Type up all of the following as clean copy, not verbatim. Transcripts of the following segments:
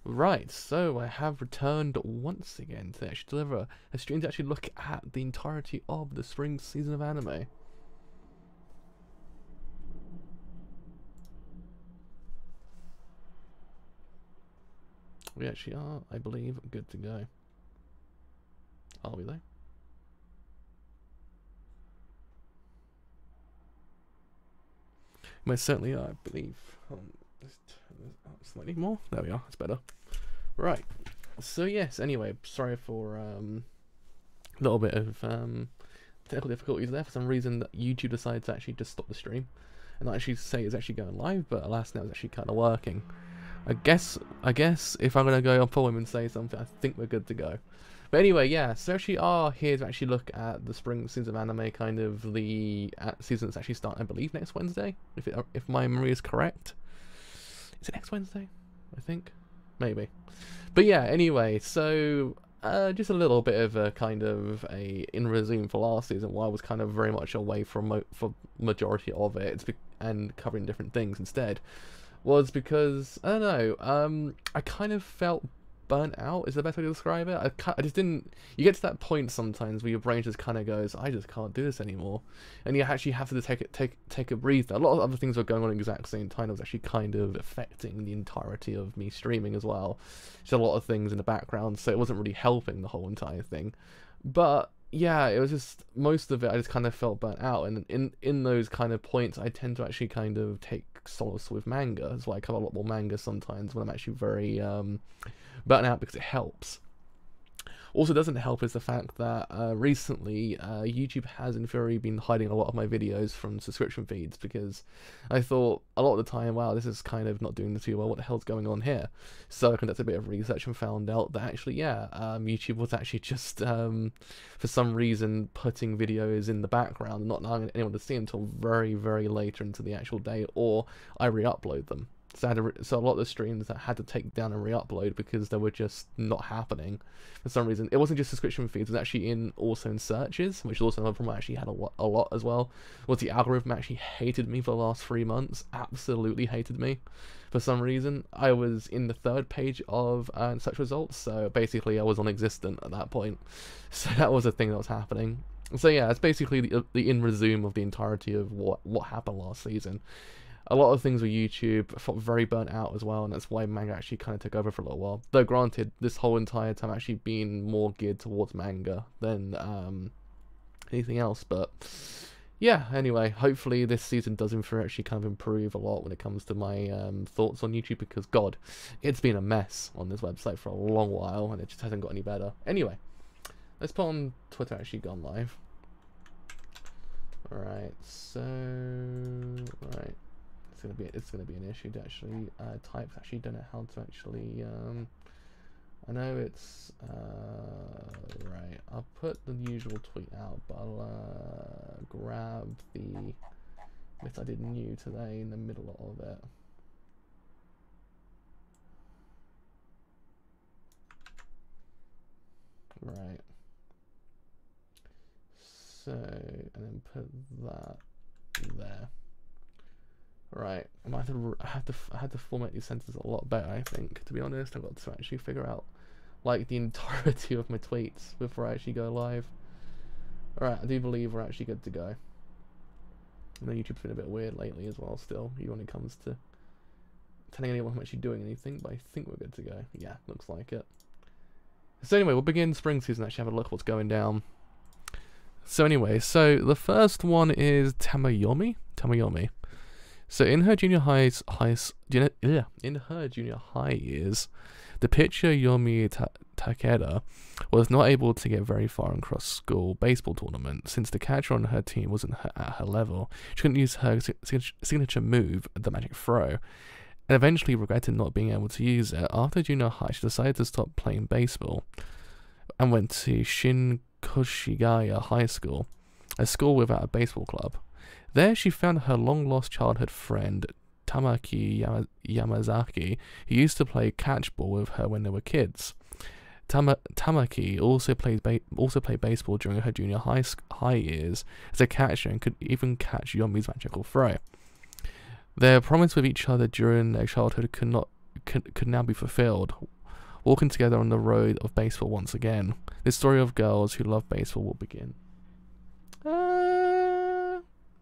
Right, so I have returned once again to actually deliver a stream to actually look at the entirety of the spring season of anime. We actually are, I believe, good to go. Are we though? Most certainly are, I believe. Let's turn this up slightly more. There we are, that's better. Right. So yes, anyway, sorry for a little bit of technical difficulties there. For some reason YouTube decided to actually just stop the stream and not actually say it's actually going live, but alas now it's actually kinda working. I guess if I'm gonna go on forward and say something, I think we're good to go. But anyway, yeah, so actually are here to actually look at the spring season of anime, kind of the season that's actually starting, I believe, next Wednesday, if my memory is correct. Is it next Wednesday? I think, maybe. But yeah, anyway, so just a little bit of a kind of a in resume for last season, while I was kind of very much away from for majority of it, and covering different things instead, was because I don't know, I kind of felt burnt out is the best way to describe it. I just didn't. You get to that point sometimes where your brain just kind of goes, I just can't do this anymore, and you actually have to take a breather. A lot of other things were going on at the exact same time. It was actually kind of affecting the entirety of me streaming as well. Just a lot of things in the background, so it wasn't really helping the whole entire thing. But yeah, it was just most of it. I just kind of felt burnt out, and in those kind of points, I tend to actually kind of take solace with manga. That's why I cover a lot more manga sometimes when I'm actually very burnt out, because it helps. Also doesn't help is the fact that recently YouTube has in theory been hiding a lot of my videos from subscription feeds, because I thought a lot of the time, wow, this is kind of not doing too well, what the hell's going on here? So I conducted a bit of research and found out that actually, yeah, YouTube was actually just for some reason putting videos in the background and not allowing anyone to see them until very, very later into the actual day, or I re-upload them. So a lot of the streams that had to take down and re-upload because they were just not happening for some reason. It wasn't just subscription feeds; it was actually also in searches, which is also another problem I actually had a lot as well. Was the algorithm actually hated me for the last 3 months? Absolutely hated me. For some reason, I was in the 3rd page of search results, so basically I was non-existent at that point. So that was a thing that was happening. So yeah, it's basically the in resume of the entirety of what happened last season. A lot of things with YouTube, I felt very burnt out as well, and that's why manga actually kind of took over for a little while. Though granted, this whole entire time actually been more geared towards manga than anything else, but yeah, anyway, hopefully this season does actually kind of improve a lot when it comes to my thoughts on YouTube, because god, it's been a mess on this website for a long while, and it just hasn't got any better. Anyway, let's put on Twitter actually gone live. Alright, so right. It's gonna be an issue to actually type. Actually, don't know how to actually. I know it's right. I'll put the usual tweet out, but I'll grab the bit I did new today in the middle of it. Right. So, and then put that there. Right, I had to format these sentences a lot better, I think, to be honest. I've got to actually figure out like the entirety of my tweets before I actually go live. Alright, I do believe we're actually good to go. I know YouTube's been a bit weird lately as well still, even when it comes to telling anyone I'm actually doing anything, but I think we're good to go. Yeah, looks like it. So anyway, we'll begin spring season, actually have a look at what's going down. So anyway, so the first one is Tamayomi. So in her junior high years, the pitcher Yomi Takeda was not able to get very far in cross-school baseball tournament since the catcher on her team wasn't at her level. She couldn't use her signature move, the magic throw, and eventually regretted not being able to use it. After junior high, she decided to stop playing baseball and went to Shinkoshigaya High School, a school without a baseball club. There she found her long-lost childhood friend Tamaki Yamazaki, who used to play catchball with her when they were kids. Tamaki also played baseball during her junior high years as a catcher and could even catch Yomi's magical throw. Their promise with each other during their childhood could could now be fulfilled, walking together on the road of baseball once again. This story of girls who love baseball will begin.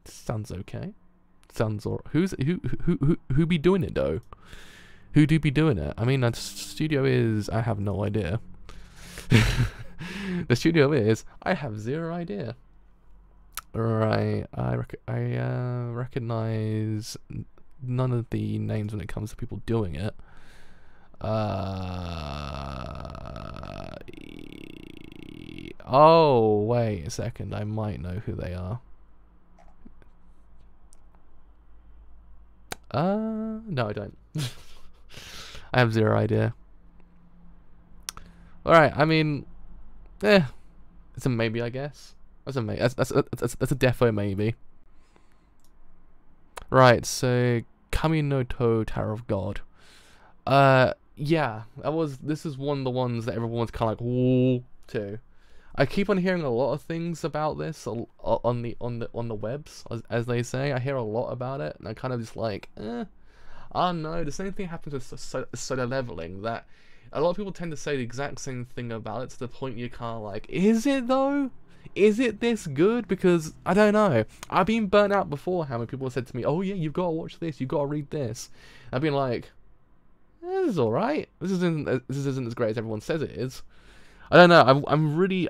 Sounds okay. Sounds all. Who be doing it though? Who do be doing it? I mean, the studio is. I have no idea. The studio is. I have zero idea. Right. I recognize none of the names when it comes to people doing it. Oh, wait a second. I might know who they are. No, I don't. I have zero idea. Alright, I mean, it's a maybe, I guess. That's a maybe. That's a defo maybe. Right, so Kami no To, Tower of God. Yeah, this is one of the ones that everyone's kind of like, ooh, too. I keep on hearing a lot of things about this on the webs, as they say. I hear a lot about it, and I kind of just like, I don't know. The same thing happens with Solo Leveling. That a lot of people tend to say the exact same thing about it to the point you're kind of like, is it though? Is it this good? Because I don't know. I've been burnt out beforehand when people have said to me, "Oh yeah, you've got to watch this. You've got to read this." I've been like, this is all right. This isn't as great as everyone says it is. I don't know. I'm really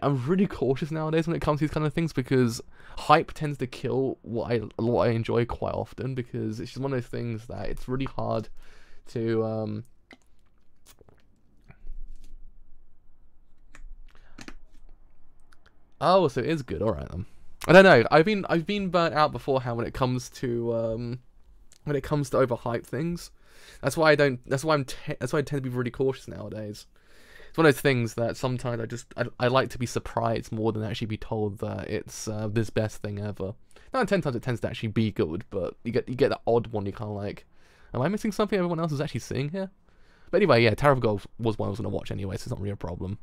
cautious nowadays when it comes to these kind of things, because hype tends to kill what I enjoy quite often, because it's just one of those things that it's really hard to Oh, so it is good. All right then. I don't know. I've been burnt out beforehand when it comes to overhyped things. That's why I tend to be really cautious nowadays. It's one of those things that sometimes I like to be surprised more than actually be told that it's this best thing ever. 9 out of 10 times it tends to actually be good, but you get that odd one. You kind of like, am I missing something everyone else is actually seeing here? But anyway, yeah, Tower of God was one I was gonna watch anyway, so it's not really a problem.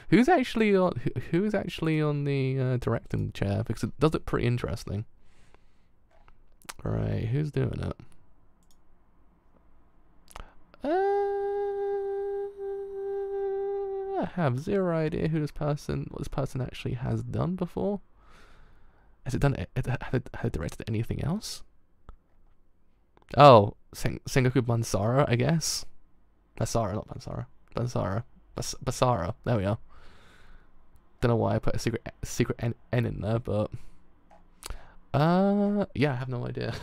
Who's actually on the directing chair? Because it does look pretty interesting. All right, who's doing it? I have zero idea what this person actually has done before. Has it done? Had it directed anything else? Oh, Sengoku Bansara, I guess. Basara, not Bansara. Basara. There we are. Don't know why I put a secret N in there, but yeah, I have no idea.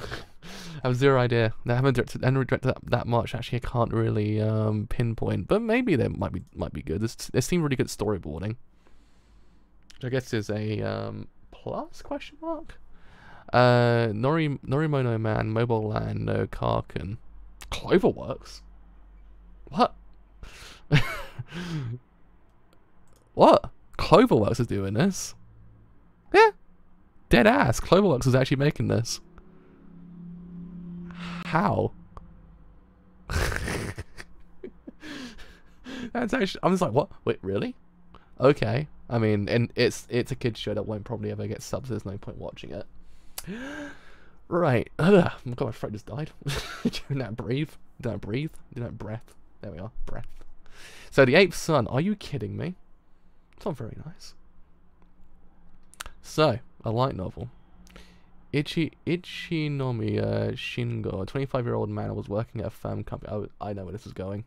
I have zero idea. They haven't directed that much. Actually, I can't really pinpoint, but maybe they might be good. They seem really good storyboarding, which I guess is a plus question mark. Norimono Man, Mobile Land, no Karkin, Cloverworks. What? What? Cloverworks is doing this? Yeah. Dead ass. Cloverworks is actually making this. How? That's actually. I'm just like, what? Wait, really? Okay. I mean, and it's a kids show that won't probably ever get subs. There's no point watching it. Right. Oh my god, my throat just died. Do not breathe. Do not breathe. Do not breath. There we are. Breath. So the Eighth Son. Are you kidding me? It's not very nice. So, a light novel. Ichinomiya Shingo, a 25-year-old man who was working at a firm company. Oh, I know where this is going.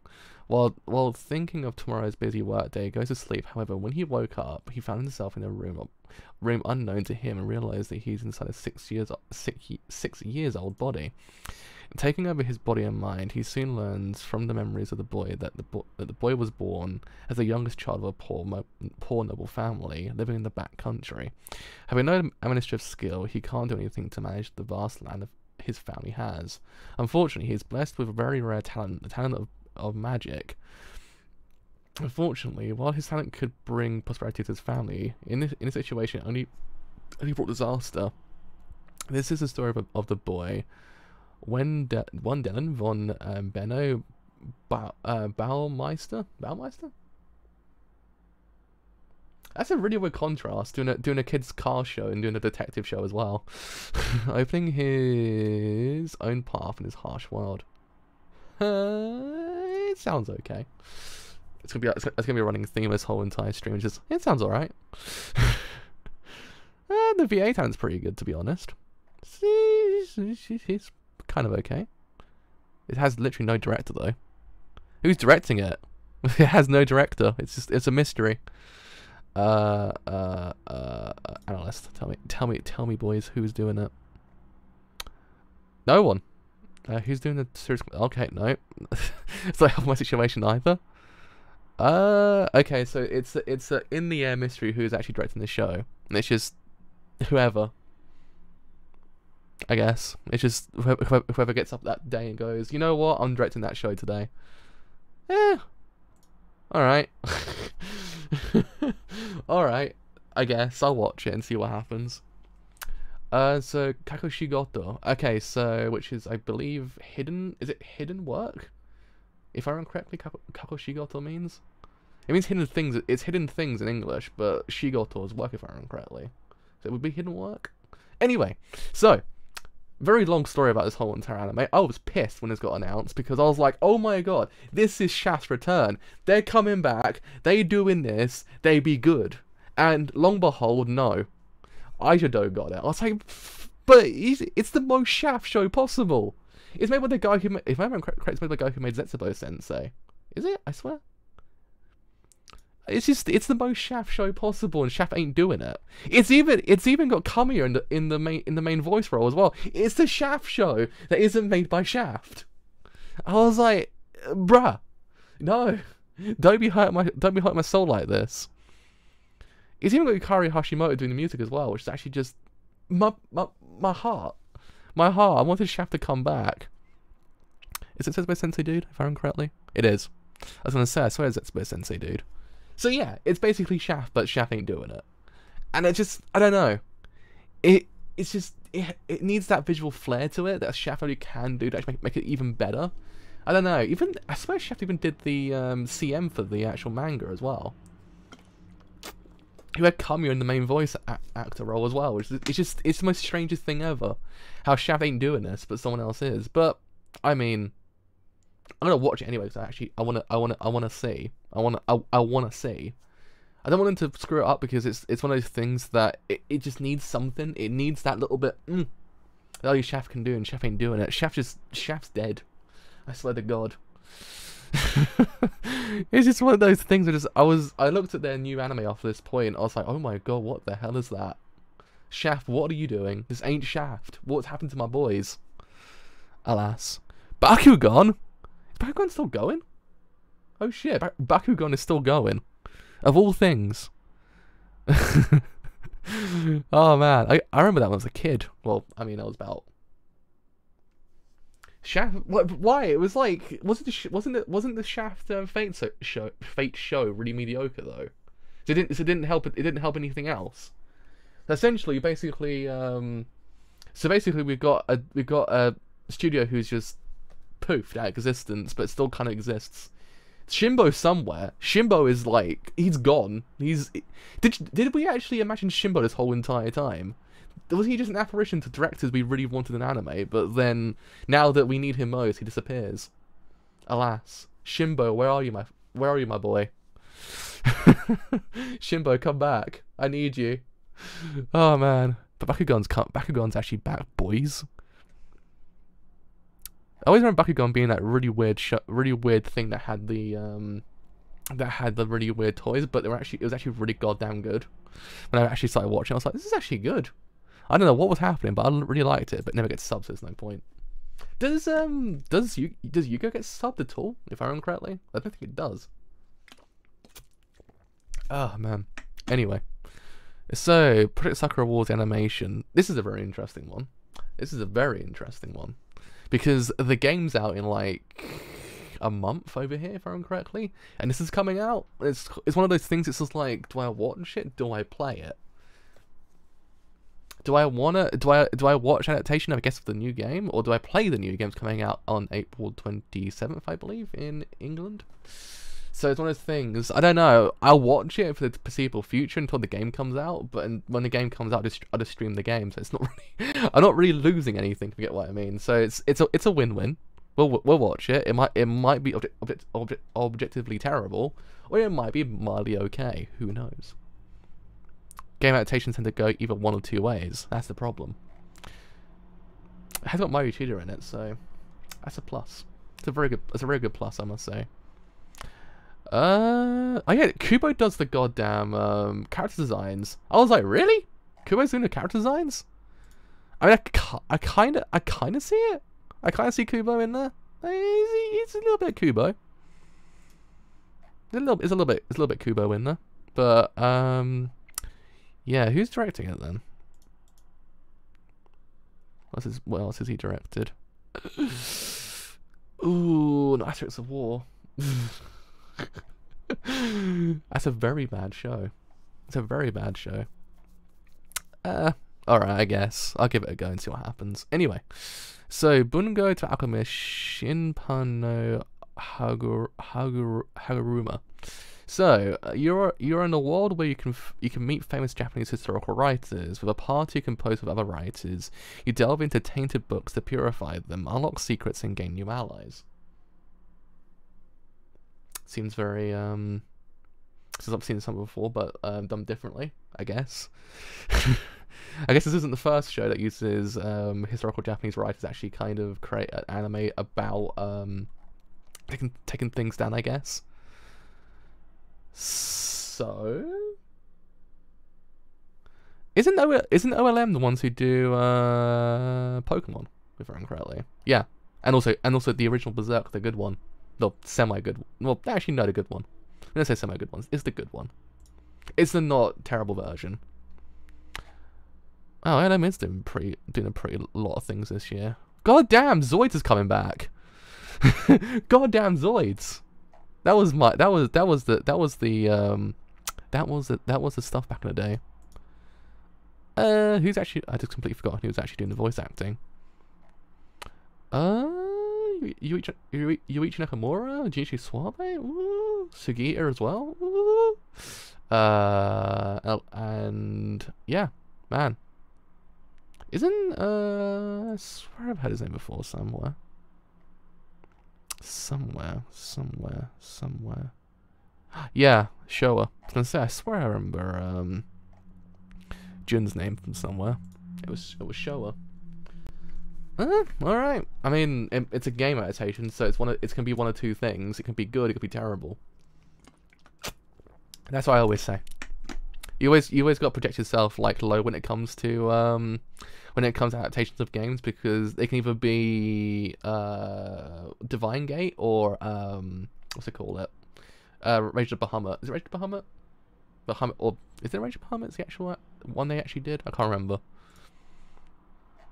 While thinking of tomorrow's busy workday, he goes to sleep. However, when he woke up, he found himself in a room unknown to him and realized that he's inside a 6 years old body. Taking over his body and mind, he soon learns from the memories of the boy that the boy was born as the youngest child of a poor noble family living in the back country. Having no administrative skill, he can't do anything to manage the vast land his family has. Unfortunately, he is blessed with a very rare talent, the talent of magic. Unfortunately, while his talent could bring prosperity to his family, in this situation it only brought disaster. This is the story of the boy Dylan von Benno Baumeister? That's a really weird contrast, doing a kid's car show and doing a detective show as well. Opening his own path in his harsh world. It sounds okay. It's gonna be a running theme this whole entire stream. Just it sounds alright. The VA talent's pretty good, to be honest. It's kind of okay. It has literally no director though. Who's directing it? It has no director. It's a mystery. Analyst, tell me, boys, who's doing it? No one. Who's doing the series? Okay, no. It's not helping my situation either. Okay, so it's a in the air mystery who's actually directing the show, and it's just whoever. I guess it's just whoever gets up that day and goes, you know what, I'm directing that show today. Yeah. All right. All right. I guess I'll watch it and see what happens. So Kakoshigoto. Okay, so which is I believe hidden. Is it hidden work? If I remember correctly, Kakoshigoto means. It means hidden things. It's hidden things in English, but Shigoto is work if I remember correctly. So it would be hidden work. Anyway, so very long story about this whole entire anime. I was pissed when this got announced because I was like, oh my god, this is Shaft's return. They're coming back. They doing this. They be good. And long behold, no. Aijado got it. I was like, but it's the most Shaft show possible. It's made by the guy who made, if I remember correctly, it's made by the guy who made Zetsubo Sensei. Is it? I swear. It's the most Shaft show possible, and Shaft ain't doing it. It's even got Kamiya in the main voice role as well. It's the Shaft show that isn't made by Shaft. I was like, bruh, no, don't be hurting my soul like this. It's even got Yukari Hashimoto doing the music as well, which is actually just my heart. My heart. I wanted Shaft to come back. Is it Zetsubo Sensei dude, if I remember correctly? It is. I was gonna say, I swear it's Zetsubo Sensei dude. So yeah, it's basically Shaft, but Shaft ain't doing it. And it just, I don't know. It needs that visual flair to it that Shaft only can do to actually make it even better. I don't know. I swear Shaft even did the CM for the actual manga as well. Who had Kamiya in the main voice actor role as well, which is it's the most strangest thing ever. How Shaft ain't doing this, but someone else is. But I mean, I'm gonna watch it anyway because I wanna see. I wanna see. I don't want them to screw it up because it's one of those things that it just needs something. It needs that little bit. That only Shaft can do, and Shaft ain't doing it. Shaft's dead. I swear to God. It's just one of those things where I looked at their new anime after this point. I was like, oh my god, what the hell is that? Shaft, what are you doing? This ain't Shaft. What's happened to my boys? Alas. Bakugan? Is Bakugan still going? Oh shit, Bakugan is still going. Of all things. Oh man, I remember that when I was a kid. Well, I mean, I was about... Shaft? Why? It was like... Wasn't the Shaft Fate show really mediocre though? It didn't help anything else. Essentially, basically, we've got a studio who's just poofed out of existence, but still kind of exists. Shimbo somewhere. Shimbo is like, he's gone. Did we actually imagine Shimbo this whole entire time? Was he just an apparition to directors we really wanted in anime, but then, now that we need him most, he disappears? Alas. Shimbo, where are you, my boy? Shimbo, come back. I need you. Oh man. But Bakugan's actually back, boys. I always remember Bakugan being that really weird thing that had the really weird toys, but it was actually really goddamn good. When I actually started watching, I was like, this is actually good. I don't know what was happening, but I really liked it. But it never gets subbed, so there's no point. Does Yuko get subbed at all? If I remember correctly, I don't think it does. Oh man. Anyway, so Project Sakura Wars animation. This is a very interesting one. Because the game's out in like a month over here, if I remember correctly, and this is coming out. It's one of those things. It's just like, do I watch it? Do I play it? Do I watch adaptation, I guess, of the new game, or do I play the new games coming out on April 27th, I believe, in England? So it's one of those things. I don't know. I'll watch it for the foreseeable future until the game comes out. But when the game comes out, I'll just stream the game. So it's not really. I'm not really losing anything. If you get what I mean. So it's a win-win. We'll watch it. It might be objectively terrible, or it might be mildly okay. Who knows? Game adaptations tend to go either one or two ways. That's the problem. It has got Mario Cheetah in it, so that's a plus. It's a very good plus, I must say. Oh yeah, Kubo does the goddamn character designs. I was like, really? Kubo's doing the character designs? I mean, I kind of see it. I kind of see Kubo in there. It's a little bit Kubo. It's a little bit Kubo in there. But yeah, who's directing it then? What else has he directed? Ooh, no, Asterix of War. That's a very bad show. It's a very bad show. Alright, I guess. I'll give it a go and see what happens. Anyway, so Bungo to Alchemist Shinpan no Haguruma. So you're in a world where you can meet famous Japanese historical writers. With a party composed of other writers, you delve into tainted books to purify them, unlock secrets, and gain new allies. Seems very since I've seen something before, but done differently, I guess. I guess this isn't the first show that uses historical Japanese writers to actually kind of create an anime about taking things down, I guess. So isn't OLM the ones who do Pokemon, if I remember correctly? Yeah, and also the original Berserk, the good one, the semi-good. Well, actually, no, the good one. I'm gonna say semi-good ones. It's the good one. It's the not terrible version. Oh, LM is doing a pretty lot of things this year. God damn, Zoids is coming back. God damn, Zoids. That was the stuff back in the day. Who's actually? I just completely forgot who was actually doing the voice acting. Yuichi Nakamura, Junichi Suabe, ooh, Sugita as well. Ooh. And yeah, man. Isn't I swear I've had his name before somewhere. Somewhere. Yeah, Showa. I was gonna say, I swear I remember Jun's name from somewhere. It was Showa. Alright. I mean, it's a game adaptation, so it's gonna be one of two things. It can be good, it could be terrible. That's what I always say. You always got to project yourself like low when it comes to adaptations of games, because they can either be Divine Gate or what's it called? Rage of Bahamut. Is it Rage of Bahamut? Or is it Rage of Bahamut? It's the actual one they actually did. I can't remember.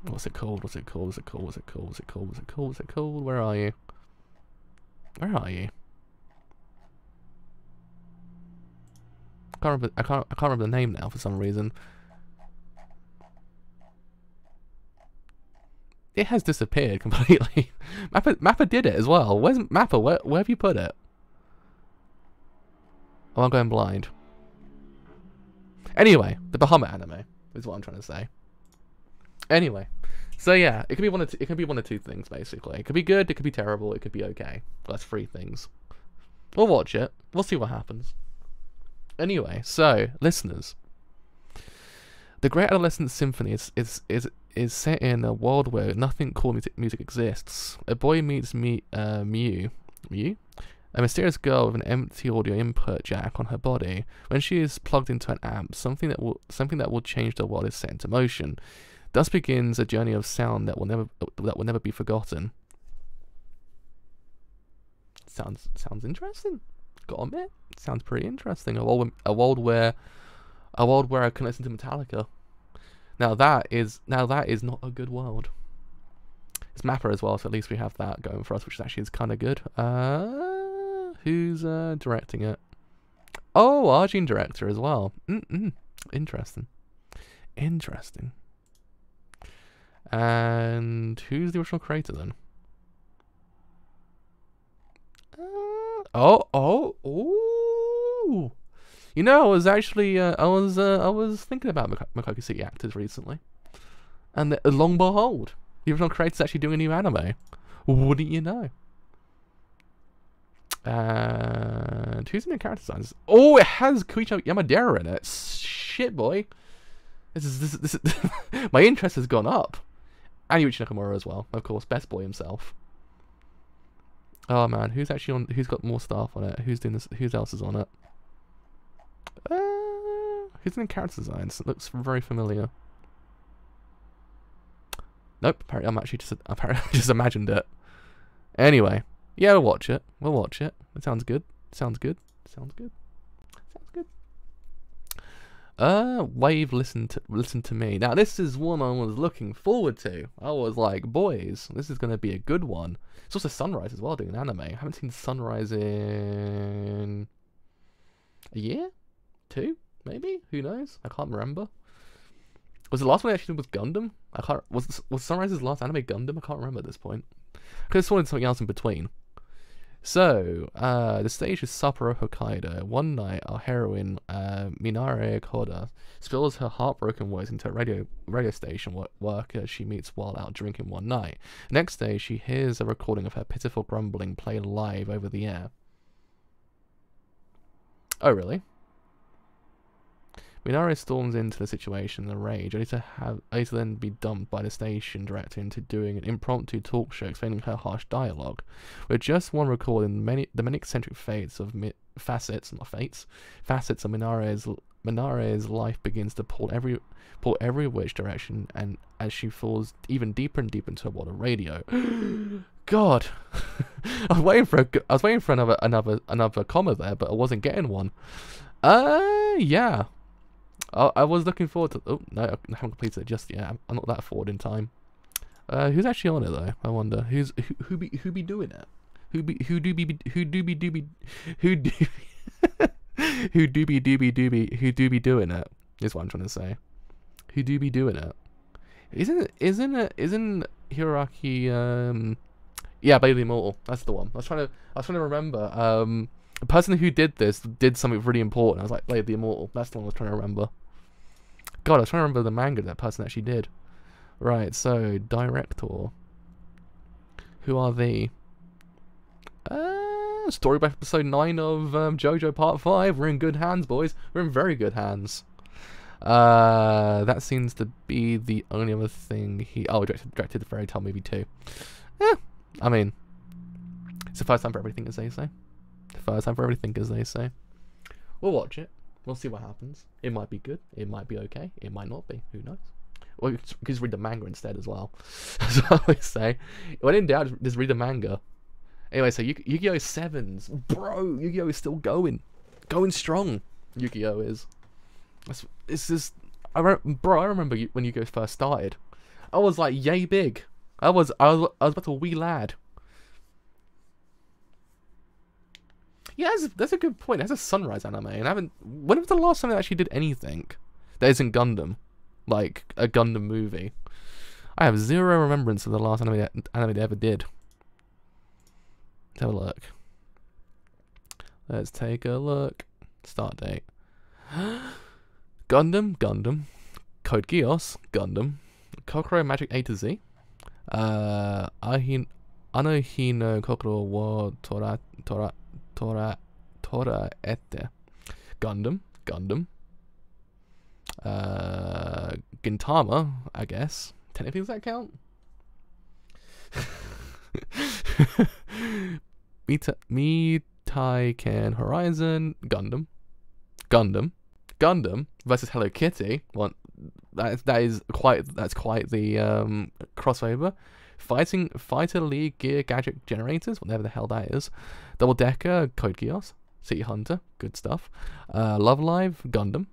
What's it called? Where are you? I can't remember the name now for some reason. It has disappeared completely. Mappa did it as well. Where's Mappa? Where have you put it? Oh, I'm going blind. Anyway, the Bahamut anime is what I'm trying to say. Anyway, so yeah, it can be one of two things basically. It could be good, it could be terrible, it could be okay. That's three things. We'll watch it. We'll see what happens. Anyway, so listeners, the Great Adolescent Symphony is set in a world where nothing cool music exists. A boy meets Mew, a mysterious girl with an empty audio input jack on her body. When she is plugged into an amp, something that will change the world is set into motion. Thus begins a journey of sound that will never be forgotten. Sounds interesting. Gotta admit, sounds pretty interesting. A world where I can listen to Metallica. Now that is not a good world. It's Mappa as well, so at least we have that going for us, which actually is kind of good. Who's directing it? Oh, Arjun director as well. Interesting. And who's the original creator then? Oh! You know, I was actually I was thinking about Makoki City actors recently, and lo and behold, the original creator's actually doing a new anime. Wouldn't you know? And who's in the character designs? Oh, it has Koichi Yamadera in it. Shit, boy. This is my interest has gone up. And Yuichi Nakamura as well, of course, best boy himself. Oh man, who's actually on? Who's got more staff on it? Who's doing this? Who else is on it? Who's in the character designs? It looks very familiar. Nope. Apparently, I just imagined it. Anyway, yeah, we'll watch it. We'll watch it. It sounds good. Sounds good. Sounds good. Sounds good. Wave, listen to me. Now this is one I was looking forward to. I was like, boys, this is gonna be a good one. It's also Sunrise as well, doing an anime. I haven't seen Sunrise in a year? 2? Maybe? Who knows? I can't remember. Was the last one I actually did with Gundam? I can't. Was Sunrise's last anime Gundam? I can't remember at this point. Could have sworn something else in between. So, the stage is Sapporo, Hokkaido. One night, our heroine, Minare Koda, spills her heartbroken words into a radio station worker she meets while out drinking one night. Next day, she hears a recording of her pitiful grumbling played live over the air. Oh, really? Minare storms into the situation in a rage, only to then be dumped by the station director into doing an impromptu talk show explaining her harsh dialogue. With just one recording, the many eccentric facets of facets of Minare's life begins to pull every which direction, and as she falls even deeper and deeper into a world of radio. God, I was waiting for another comma there, but I wasn't getting one. Yeah. I was looking forward to. Oh no, I haven't completed it just yet. I'm not that forward in time. Who's actually on it though? I wonder who be doing it. Who do be doing it? Is what I'm trying to say. Who do be doing it? Isn't Hiroaki? Yeah, Blade of the Immortal. That's the one. I was trying to remember. The person who did this did something really important. I was like, Blade of the Immortal. That's the one I was trying to remember. God, I was trying to remember the manga that person actually did. Right, so, director. Who are they? Story by episode 9 of JoJo Part 5. We're in good hands, boys. We're in very good hands. That seems to be the only other thing he... Oh, directed the Fairy Tail movie too. I mean, it's the first time for everything, as they say. First time for everything, as they say. We'll watch it. We'll see what happens. It might be good. It might be okay. It might not be. Who knows? Or you can just read the manga instead as well. That's what I always say. When in doubt, just read the manga. Anyway, so Yu-Gi-Oh! 7s. Bro, Yu-Gi-Oh! Is still going. Going strong. Yu-Gi-Oh! Is. It's just... I remember when Yu-Gi-Oh! First started. I was like, yay big. I was about a wee lad. Yeah, that's a good point. It has a Sunrise anime, and when was the last time they actually did anything that isn't Gundam, like a Gundam movie? I have zero remembrance of the last anime they ever did. Let's have a look. Let's take a look. Start date. Gundam. Code Geass, Gundam. Kokoro Magic A to Z. Anohino Kokoro wa Tora ete. Gundam. Gintama, I guess. Technically, does that count? Mitaiken Horizon. Gundam versus Hello Kitty. Well, that's quite the crossover. Fighter League Gear Gadget Generators, whatever the hell that is. Double Decker, Code Geass, City Hunter, good stuff. Love Live, Gundam.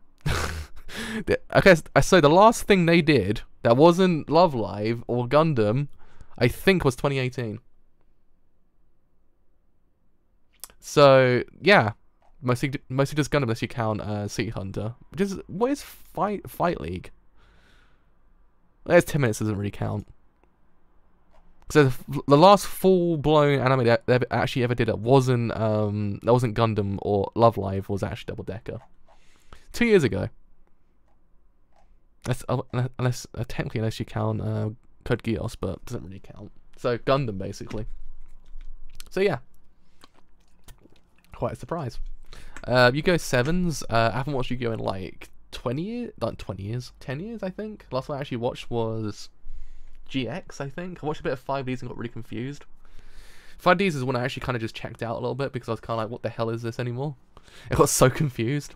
Okay, so the last thing they did that wasn't Love Live or Gundam, I think, was 2018. So yeah, mostly just Gundam unless you count City Hunter. What is Fight League? There's 10 minutes, doesn't really count. So the last full-blown anime they actually ever did that wasn't Gundam or Love Live, was actually Double Decker. 2 years ago. Unless technically, unless you count Code Geass, but it doesn't really count. So Gundam basically. So yeah, quite a surprise. Yu-Gi-Oh! 7s. I haven't watched Yu-Gi-Oh! In like 20 years, not 20 years, 10 years I think. Last one I actually watched was GX, I think. I watched a bit of 5Ds and got really confused. 5Ds is when I actually kind of just checked out a little bit because I was kind of like, what the hell is this anymore? I got so confused.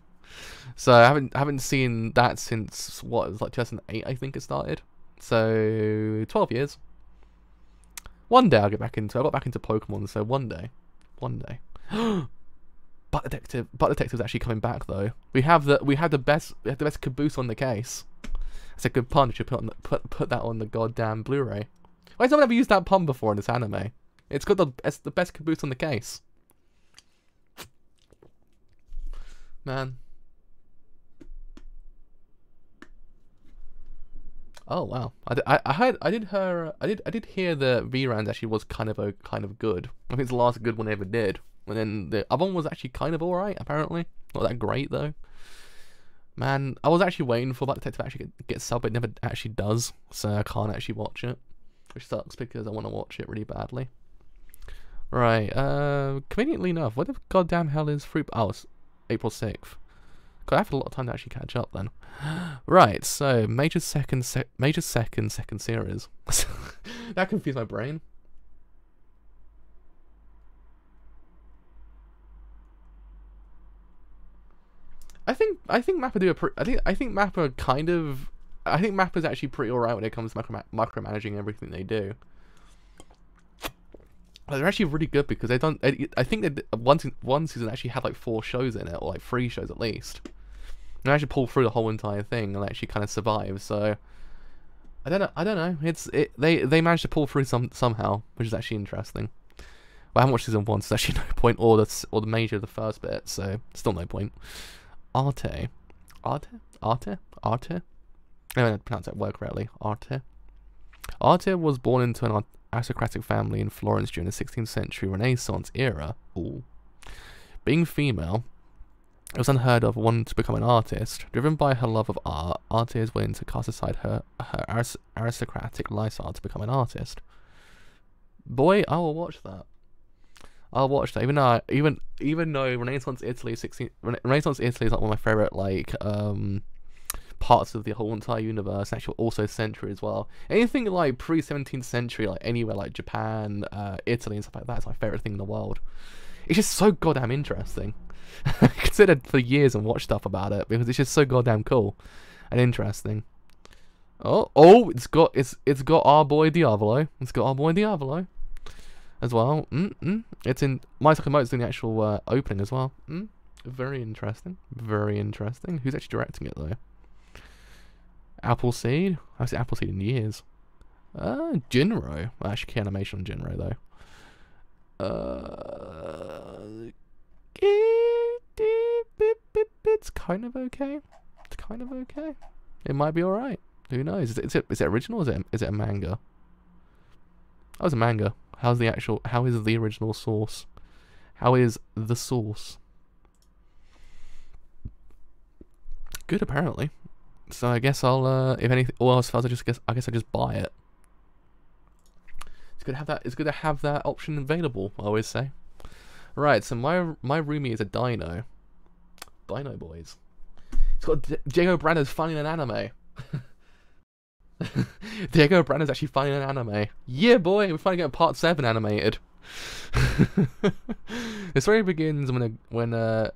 So I haven't seen that since, what, it was like 2008 I think it started. So 12 years. One day I'll get back into it. I got back into Pokemon, so one day. But Detective's actually coming back though. We have the best caboose on the case. That's a good pun. You should put that on the goddamn Blu-ray. Why has no one ever used that pun before in this anime? It's got the best caboose on the case. Man. Oh wow. I did hear the reruns actually was kind of good. I think it's the last good one they ever did. And then the other one was actually kind of alright, apparently. Not that great though. Man, I was actually waiting for that Detective to actually get sub, but it never actually does. So I can't actually watch it. Which sucks because I want to watch it really badly. Right, conveniently enough, what the goddamn hell is Fruit... Oh, it's April 6th. God, I have a lot of time to actually catch up then. Right, so, major second series. That confused my brain. I think Mappa do a I think Mappa kind of... I think Mappa's actually pretty alright when it comes to micromanaging everything they do. They're actually really good because they don't... I think that one season actually had like 4 shows in it, or like 3 shows at least. And they actually pulled through the whole entire thing and actually kind of survived. So I don't know. They managed to pull through somehow, which is actually interesting. Well, I haven't watched season 1, so there's actually no point, or the major of the first bit, so still no point. Arte. I don't pronounce that word correctly. Arte was born into an aristocratic family in Florence during the 16th century Renaissance era. Ooh. Being female, it was unheard of one to become an artist. Driven by her love of art, Arte is willing to cast aside her aristocratic lifestyle to become an artist. Boy, I will watch that. I'll watch that. Even though Renaissance Italy is like one of my favorite like parts of the whole entire universe, actually also century as well. Anything like pre-17th century, like anywhere like Japan, Italy and stuff like that is my favorite thing in the world. It's just so goddamn interesting. I considered for years and watched stuff about it because it's just so goddamn cool and interesting. Oh, it's got our boy Diavolo. It's got our boy Diavolo as well. It's in my Sakamoto's in the actual opening as well. Very interesting. Very interesting. Who's actually directing it though? Appleseed? I haven't seen Appleseed in years. Jinro. Well, actually, key animation on Jinro though. It's kind of okay. It's kind of okay. It might be alright. Who knows? Is it original or is it a manga? Oh, it's a manga. How is the original source? How is the source? Good, apparently. So I guess I'll if anything or else I guess I just buy it. It's good to have that. It's good to have that option available, I always say. Right, so my roomie is a dino. Dino boys. It's got Diego Brando's funny in an anime. Diego Brando's actually funny in an anime. Yeah, boy, we're finally getting part 7 animated. The story begins when Gyaru?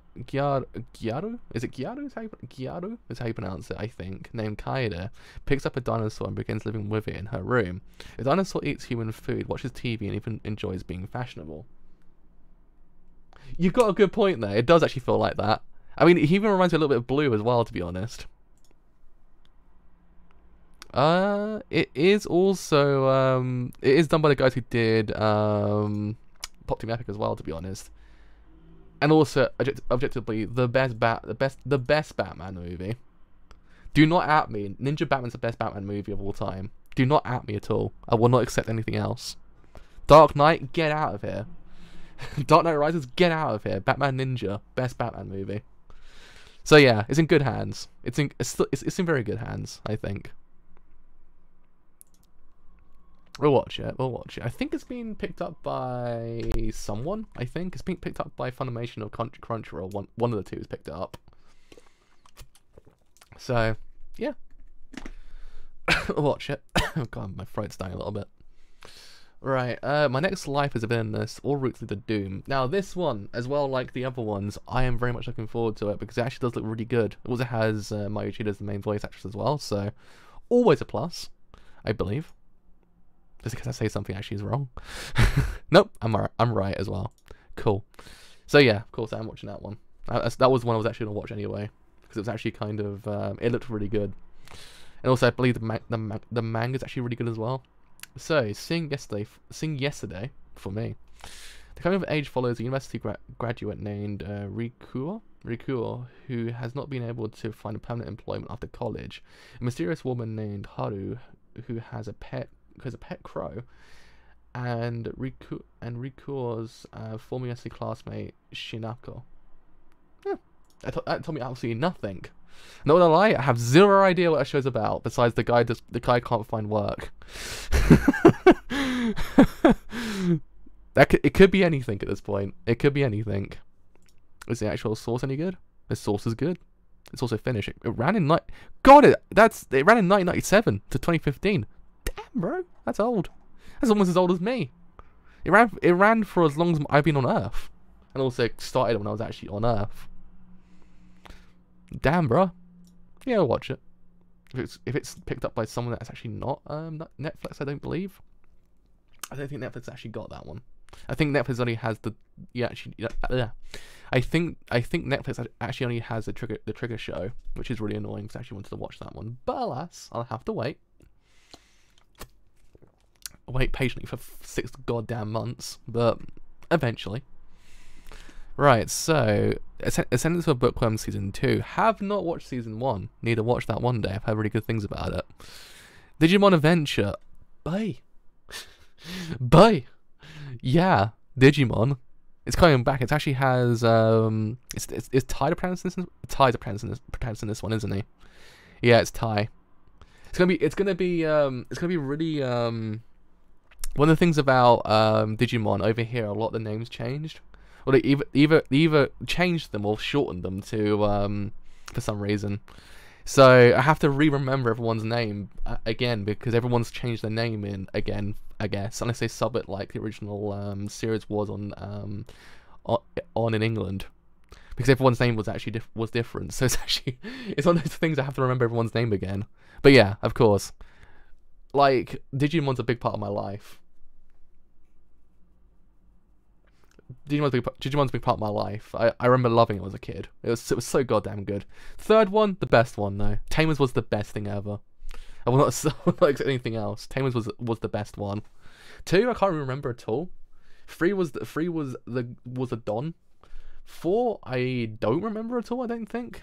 Is it Gyaru? Gyaru is how you pronounce it, I think. Named Kaede picks up a dinosaur and begins living with it in her room. The dinosaur eats human food, watches TV, and even enjoys being fashionable. You've got a good point there. It does actually feel like that. I mean, he even reminds me a little bit of Blue as well, to be honest. It is also it is done by the guys who did Pop Team Epic as well, to be honest. And also objectively the best Batman movie. Do not at me. Ninja Batman's the best Batman movie of all time. Do not at me at all. I will not accept anything else. Dark Knight, get out of here. Dark Knight Rises, get out of here. Batman Ninja, best Batman movie. So yeah, it's in good hands. It's in very good hands, I think. We'll watch it. We'll watch it. I think it's been picked up by someone. I think it's been picked up by Funimation or Crunchyroll. One of the two has picked it up. So yeah, we'll watch it. Oh god, my throat's dying a little bit. Right. My next life is a villainous all route through the doom. Now this one, as well like the other ones, I am very much looking forward to it because it actually does look really good. It also has Mayu Uchida as the main voice actress as well, so always a plus, I believe. Just because I say something actually is wrong. Nope, I'm right as well. Cool. So yeah, of course I'm watching that one. That was one I was actually gonna watch anyway because it was actually kind of it looked really good, and also I believe the manga is actually really good as well. So seeing yesterday for me. The coming of age follows a university graduate named Rikuo, who has not been able to find a permanent employment after college. A mysterious woman named Haru, who has a pet crow, and Rikuo's former university classmate Shinako. That told me absolutely nothing. Not gonna lie, I have zero idea what that show's about. Besides the guy can't find work. It could be anything at this point. It could be anything. Is the actual source any good? The source is good. It's also Finnish. It ran in it ran in 1997 to 2015. Damn, bro, that's old. That's almost as old as me. It ran for as long as I've been on Earth, and also started when I was actually on Earth. Damn, bro. Yeah, I'll watch it. If it's picked up by someone that's actually not Netflix, I don't believe. I don't think Netflix actually got that one. I think Netflix only has I think Netflix actually only has the Trigger show, which is really annoying because I actually wanted to watch that one. But alas, I'll have to wait. Wait patiently for 6 goddamn months, but eventually. Right, so Ascendance for Bookworm Season 2. Have not watched Season 1. Need to watch that one day. I've heard really good things about it. Digimon Adventure. Bye. Bye. Yeah, Digimon. It's coming back. It actually has it's Ty to pronounce this. Ty's a pronouncing this one, isn't he? Yeah, it's Ty. It's gonna be really one of the things about Digimon over here. A lot of the names changed. Well, they either changed them or shortened them to for some reason. So I have to remember everyone's name again because everyone's changed their name in again, I guess, unless they sub it like the original series was on in England, because everyone's name was actually was different. So it's one of those things I have to remember everyone's name again. But yeah, of course, like Digimon's a big part of my life. Digimon's a big part of my life. I remember loving it as a kid. It was so goddamn good. Third one, the best one though. Tamers was the best thing ever. I will not accept anything else. Tamers was the best one. 2, I can't remember at all. 3 was a Don. 4, I don't remember at all. I don't think.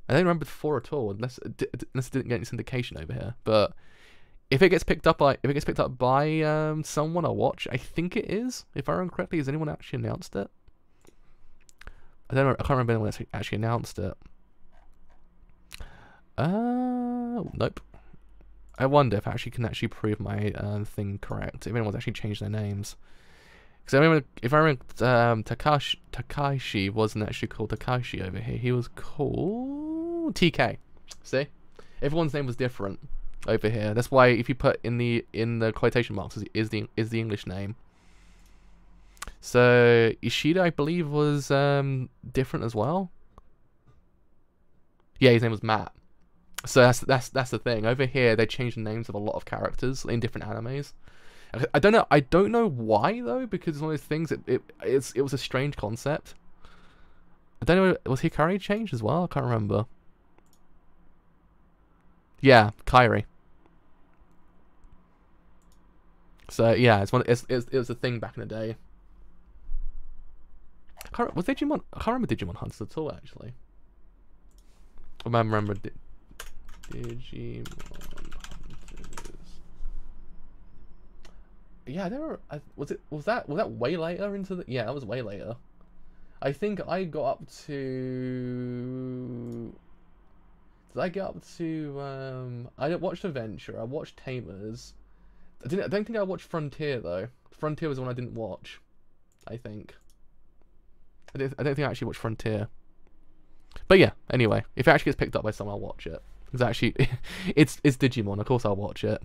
I don't remember 4 at all, unless it didn't get any syndication over here. But if it gets picked up by someone, I'll watch. I think it is, if I remember correctly. Has anyone actually announced it? I can't remember anyone actually announced it. Nope. I wonder if I can prove my thing correct. If anyone's actually changed their names. Because if I remember, Takashi wasn't actually called Takashi over here. He was called TK. See, everyone's name was different over here. That's why if you put in the quotation marks is the English name. So Ishida, I believe, was different as well. Yeah, his name was Matt. So that's the thing. Over here, they changed the names of a lot of characters in different animes. I don't know why though, because it's one of those things. It was a strange concept. I don't know. Was Hikari changed as well? I can't remember. Yeah, Kairi. So yeah, it was a thing back in the day. Was Digimon? I can't remember Digimon Hunters at all actually. I remember Digimon Hunters. Yeah, there were. Was that way later into the? Yeah, that was way later. I think I got up to. Did I get up to? I watched Adventure. I watched Tamers. I don't think I watched Frontier though. Frontier was the one I didn't watch. I think. I don't think I actually watched Frontier. But yeah, anyway, if it actually gets picked up by someone, I'll watch it. It's actually, it's Digimon. Of course, I'll watch it.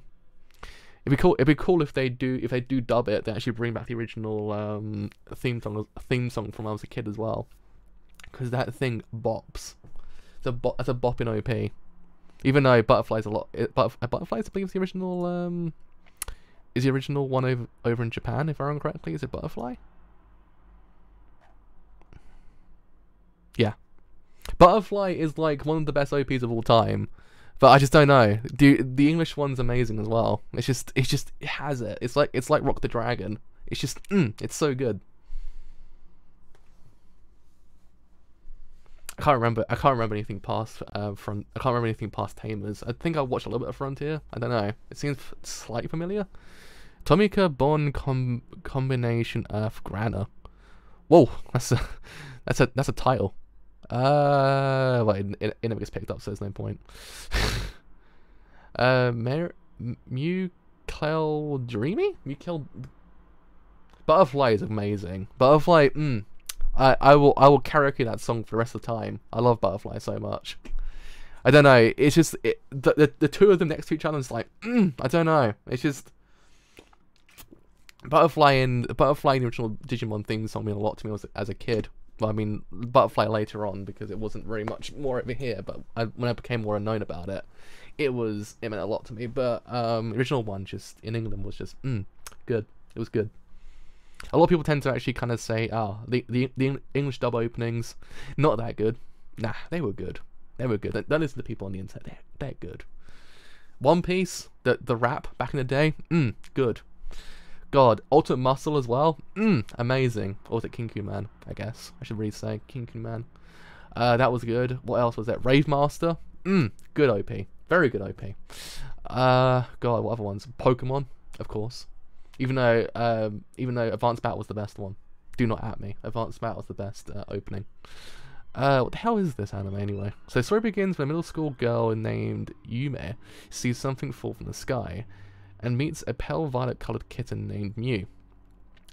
It'd be cool if they do dub it. They actually bring back the original theme song from when I was a kid as well, because that thing bops. That's a bop in OP. Even though Butterfly's a lot. Butterfly's, I believe, is the original. Is the original one over in Japan? If I remember correctly, is it Butterfly? Yeah. Butterfly is like one of the best OPs of all time, but I just don't know. The English one's amazing as well. It has it. It's like Rock the Dragon. It's just it's so good. I can't remember anything past Tamers. I think I watched a little bit of Frontier. I don't know. It seems slightly familiar. Tomika Bon Combination Earth Grana. Whoa, that's a title. Well, it never gets picked up, so there's no point. Mew Clell Dreamy? Mew Clell. Butterfly is amazing. Butterfly, I will karaoke that song for the rest of the time. I love Butterfly so much. I don't know. It's just the two of them next to each other is like, I don't know. It's just Butterfly and the original Digimon theme song mean a lot to me as a kid. Well, I mean, Butterfly later on, because it wasn't very much more over here, but when I became more known about it, it meant a lot to me. But the original one, just in England, was just good. It was good. A lot of people tend to actually kind of say, the English dub openings, not that good. Nah, they were good. They were good. Don't listen to people on the internet. They're good. One Piece, the rap back in the day, good. God, Ultimate Muscle as well, amazing. Or was it Kinku Man? I guess I should really say Kinku Man. That was good. What else was that? Rave Master, good OP, very good OP. God, what other ones? Pokemon, of course. Even though Advanced Battle was the best one. Do not at me. Advanced Battle was the best opening. What the hell is this anime anyway? So the story begins when a middle school girl named Yume sees something fall from the sky and meets a pale violet coloured kitten named Mew.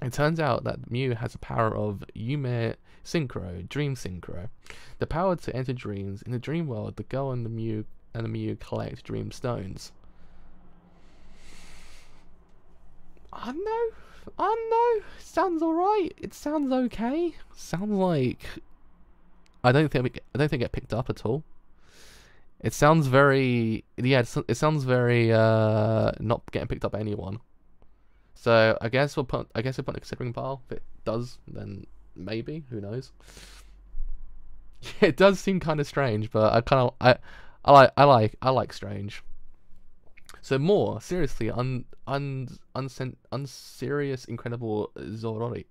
It turns out that Mew has the power of Yume Synchro, Dream Synchro. The power to enter dreams. In the dream world, the girl and the Mew collect dream stones. I know. Sounds alright. It sounds okay. Sounds like I don't think it get picked up at all. It sounds very it sounds very not getting picked up by anyone. So I guess we'll put a considering pile. If it does, then maybe, who knows. It does seem kind of strange, but I like strange. So more seriously, unserious, incredible Zorori.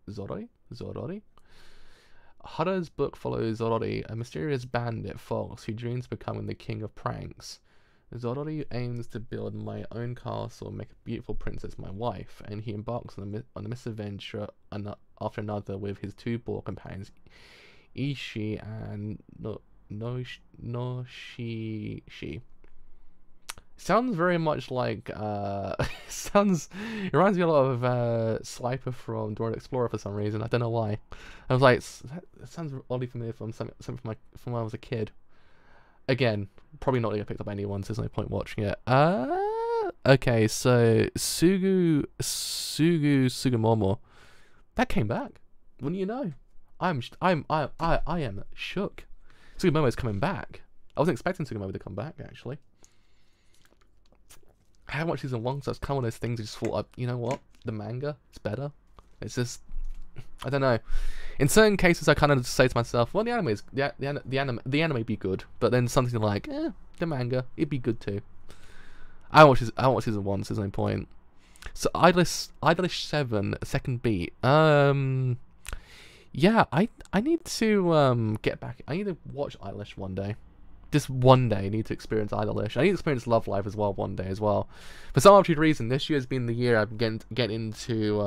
Hara's book follows Zorori, a mysterious bandit fox who dreams of becoming the king of pranks. Zorori aims to build my own castle and make a beautiful princess my wife, and he embarks on a misadventure after another with his two ball companions, Ishi and Noshishi. Sounds very much like it reminds me a lot of Swiper from Dora the Explorer for some reason. I don't know why. I was like, that sounds oddly familiar from something from when I was a kid. Again, probably not gonna get picked up by anyone, so there's no point watching it. Okay, so Sugumomo, that came back. Wouldn't you know? I am shook. Sugumomo's coming back. I wasn't expecting Sugumomo to come back actually. I haven't watched season 1, so it's kind of one of those things I just thought, you know what, the manga, it's better. It's just, I don't know. In certain cases, I kind of say to myself, well, the anime be good, but then something like, the manga, it'd be good too. I don't watch season 1, so there's no point. So Idolish 7, second beat. Yeah, I need to get back. I need to watch Idolish one day. Just one day, I need to experience Idolish. I need to experience Love Live as well one day as well. For some arbitrary reason, this year has been the year I've been get into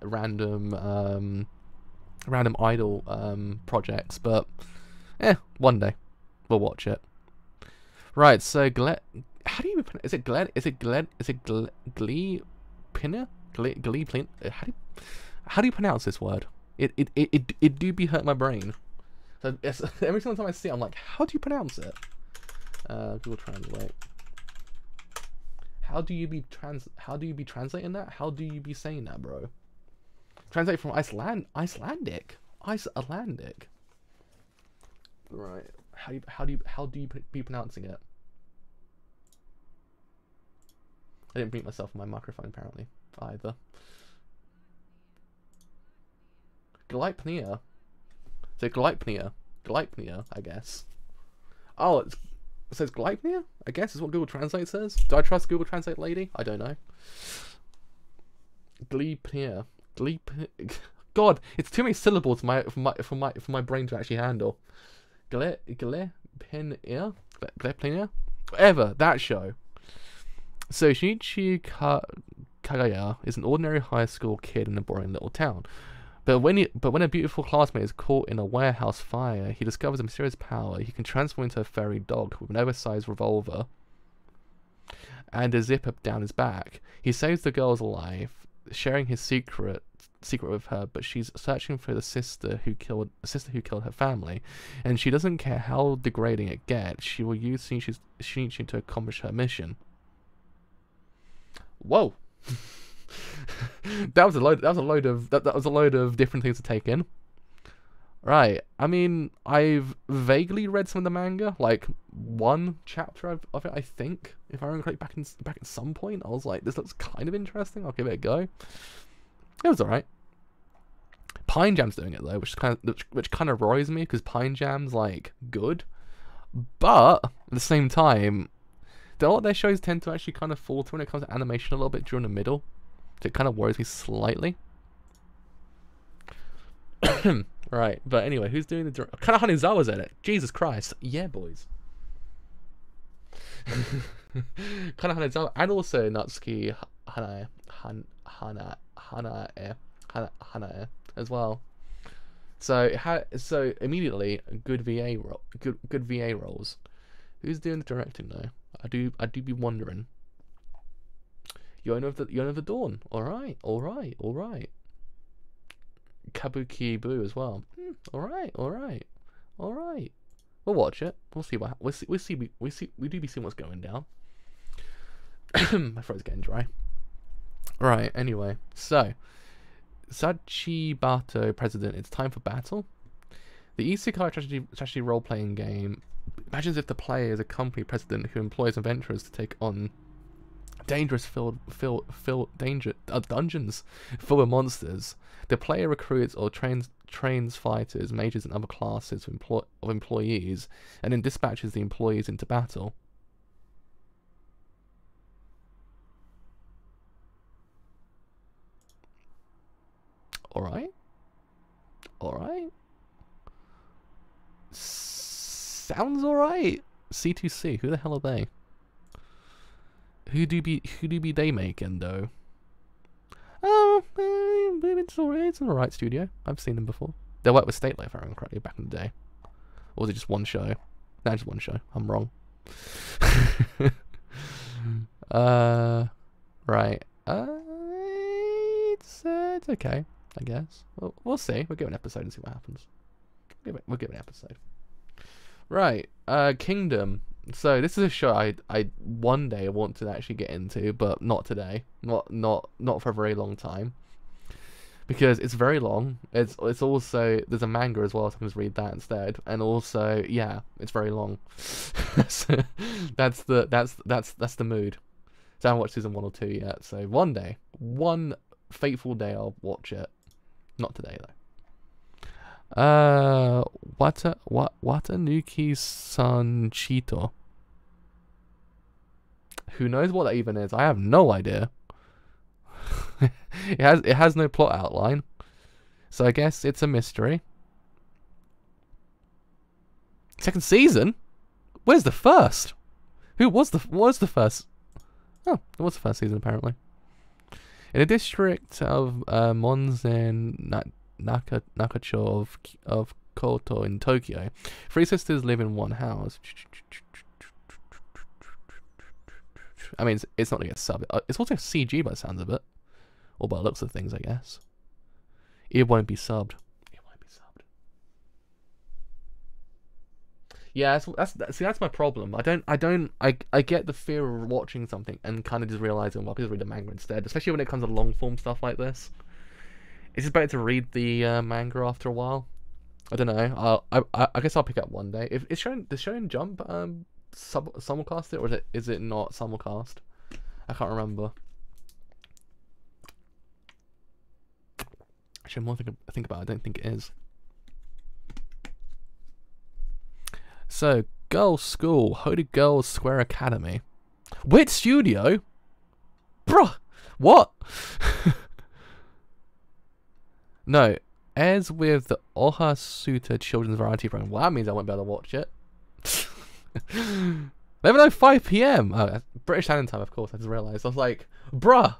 random idol projects. But one day we'll watch it. Right. So how do you pronounce? Is it Glee Gleepina? Gleeplin? How do you pronounce this word? It do be hurt my brain. So every single time I see it, I'm like, how do you pronounce it? Google Translate. How do you be translating that? How do you be saying that, bro? Translate from Icelandic. Right. How do you be pronouncing it? I didn't mute myself on my microphone apparently either. Gleipnir. So Gleipnir, I guess. Oh, it says Gleipnir? I guess is what Google Translate says. Do I trust Google Translate, lady? I don't know. Gleipnir. God, it's too many syllables for my brain to actually handle. Gleipnir? Whatever, that show. So Shinichi Kagaya is an ordinary high school kid in a boring little town. But when a beautiful classmate is caught in a warehouse fire, he discovers a mysterious power. He can transform into a fairy dog with an oversized revolver and a zipper down his back. He saves the girl's life, sharing his secret with her, but she's searching for the sister who killed her family, and she doesn't care how degrading it gets. She will use Shinichi to accomplish her mission. Whoa. that was a load of different things to take in. Right. I mean, I've vaguely read some of the manga, like one chapter of it, I think. If I remember correctly, back at some point, I was like, this looks kind of interesting. I'll give it a go. It was alright. Pine Jam's doing it though, which kind of worries me because Pine Jam's like good, but at the same time, a lot of their shows tend to actually kind of falter when it comes to animation a little bit during the middle. So it kind of worries me slightly. Right, but anyway, who's doing the Kana Hanizawa's in it? Jesus Christ. Yeah, boys. Kana Hanizawa, and also Natsuki Hanae as well. So immediately good VA roles. Who's doing the directing though? I do be wondering. Yona of the Dawn. Alright. Kabuki Blue as well. Alright. We'll watch it. We'll see we do be seeing what's going down. My throat's getting dry. Right, anyway. So Sachibato President, it's time for battle. The isekai strategy role-playing game imagines if the player is a company president who employs adventurers to take on dangerous dungeons full of monsters. The player recruits or trains fighters, mages, and other classes of employees, and then dispatches the employees into battle. Alright. Sounds alright. C2C, who the hell are they? Who do be they making though? Oh, it's alright. It's an alright studio. I've seen them before. They worked with State Life, if I remember correctly, back in the day. Or was it just one show? No, just one show. I'm wrong. Right. It's okay, I guess. We'll see. We'll give it an episode and see what happens. We'll give it an episode. Right. Kingdom. So this is a show I one day want to actually get into, but not today. Not for a very long time. Because it's very long. It's also there's a manga as well, so I can just read that instead. And also, yeah, it's very long. So that's the mood. So I haven't watched season 1 or 2 yet. So one fateful day I'll watch it. Not today though. Watanuki Sanchito. Who knows what that even is? I have no idea. It has no plot outline, so I guess it's a mystery. Second season? Where's the first? What was the first? Oh, it was the first season apparently. In a district of Monzen Nakacho of Koto in Tokyo, 3 sisters live in one house. I mean, it's not like a sub. It's also CG by the sounds of it. Or by the looks of things, I guess. It won't be subbed. It won't be subbed. Yeah, that's my problem. I get the fear of watching something and kind of just realizing, well, I'll just read the manga instead. Especially when it comes to long form stuff like this. It's just better to read the manga after a while. I don't know. I guess I'll pick up one day. If it's showing, does Shonen Jump simulcast it, or is it not simulcast? I can't remember. Actually, more think about it. I don't think it is. So, Girls' School, Holy Girls Square Academy. Wit Studio? Bruh! What? No. Airs with the Oha Suta Children's Variety Program. Well, that means I won't be able to watch it. 11:05 p.m. Oh, British Standard Time, of course. I just realised. I was like, bruh!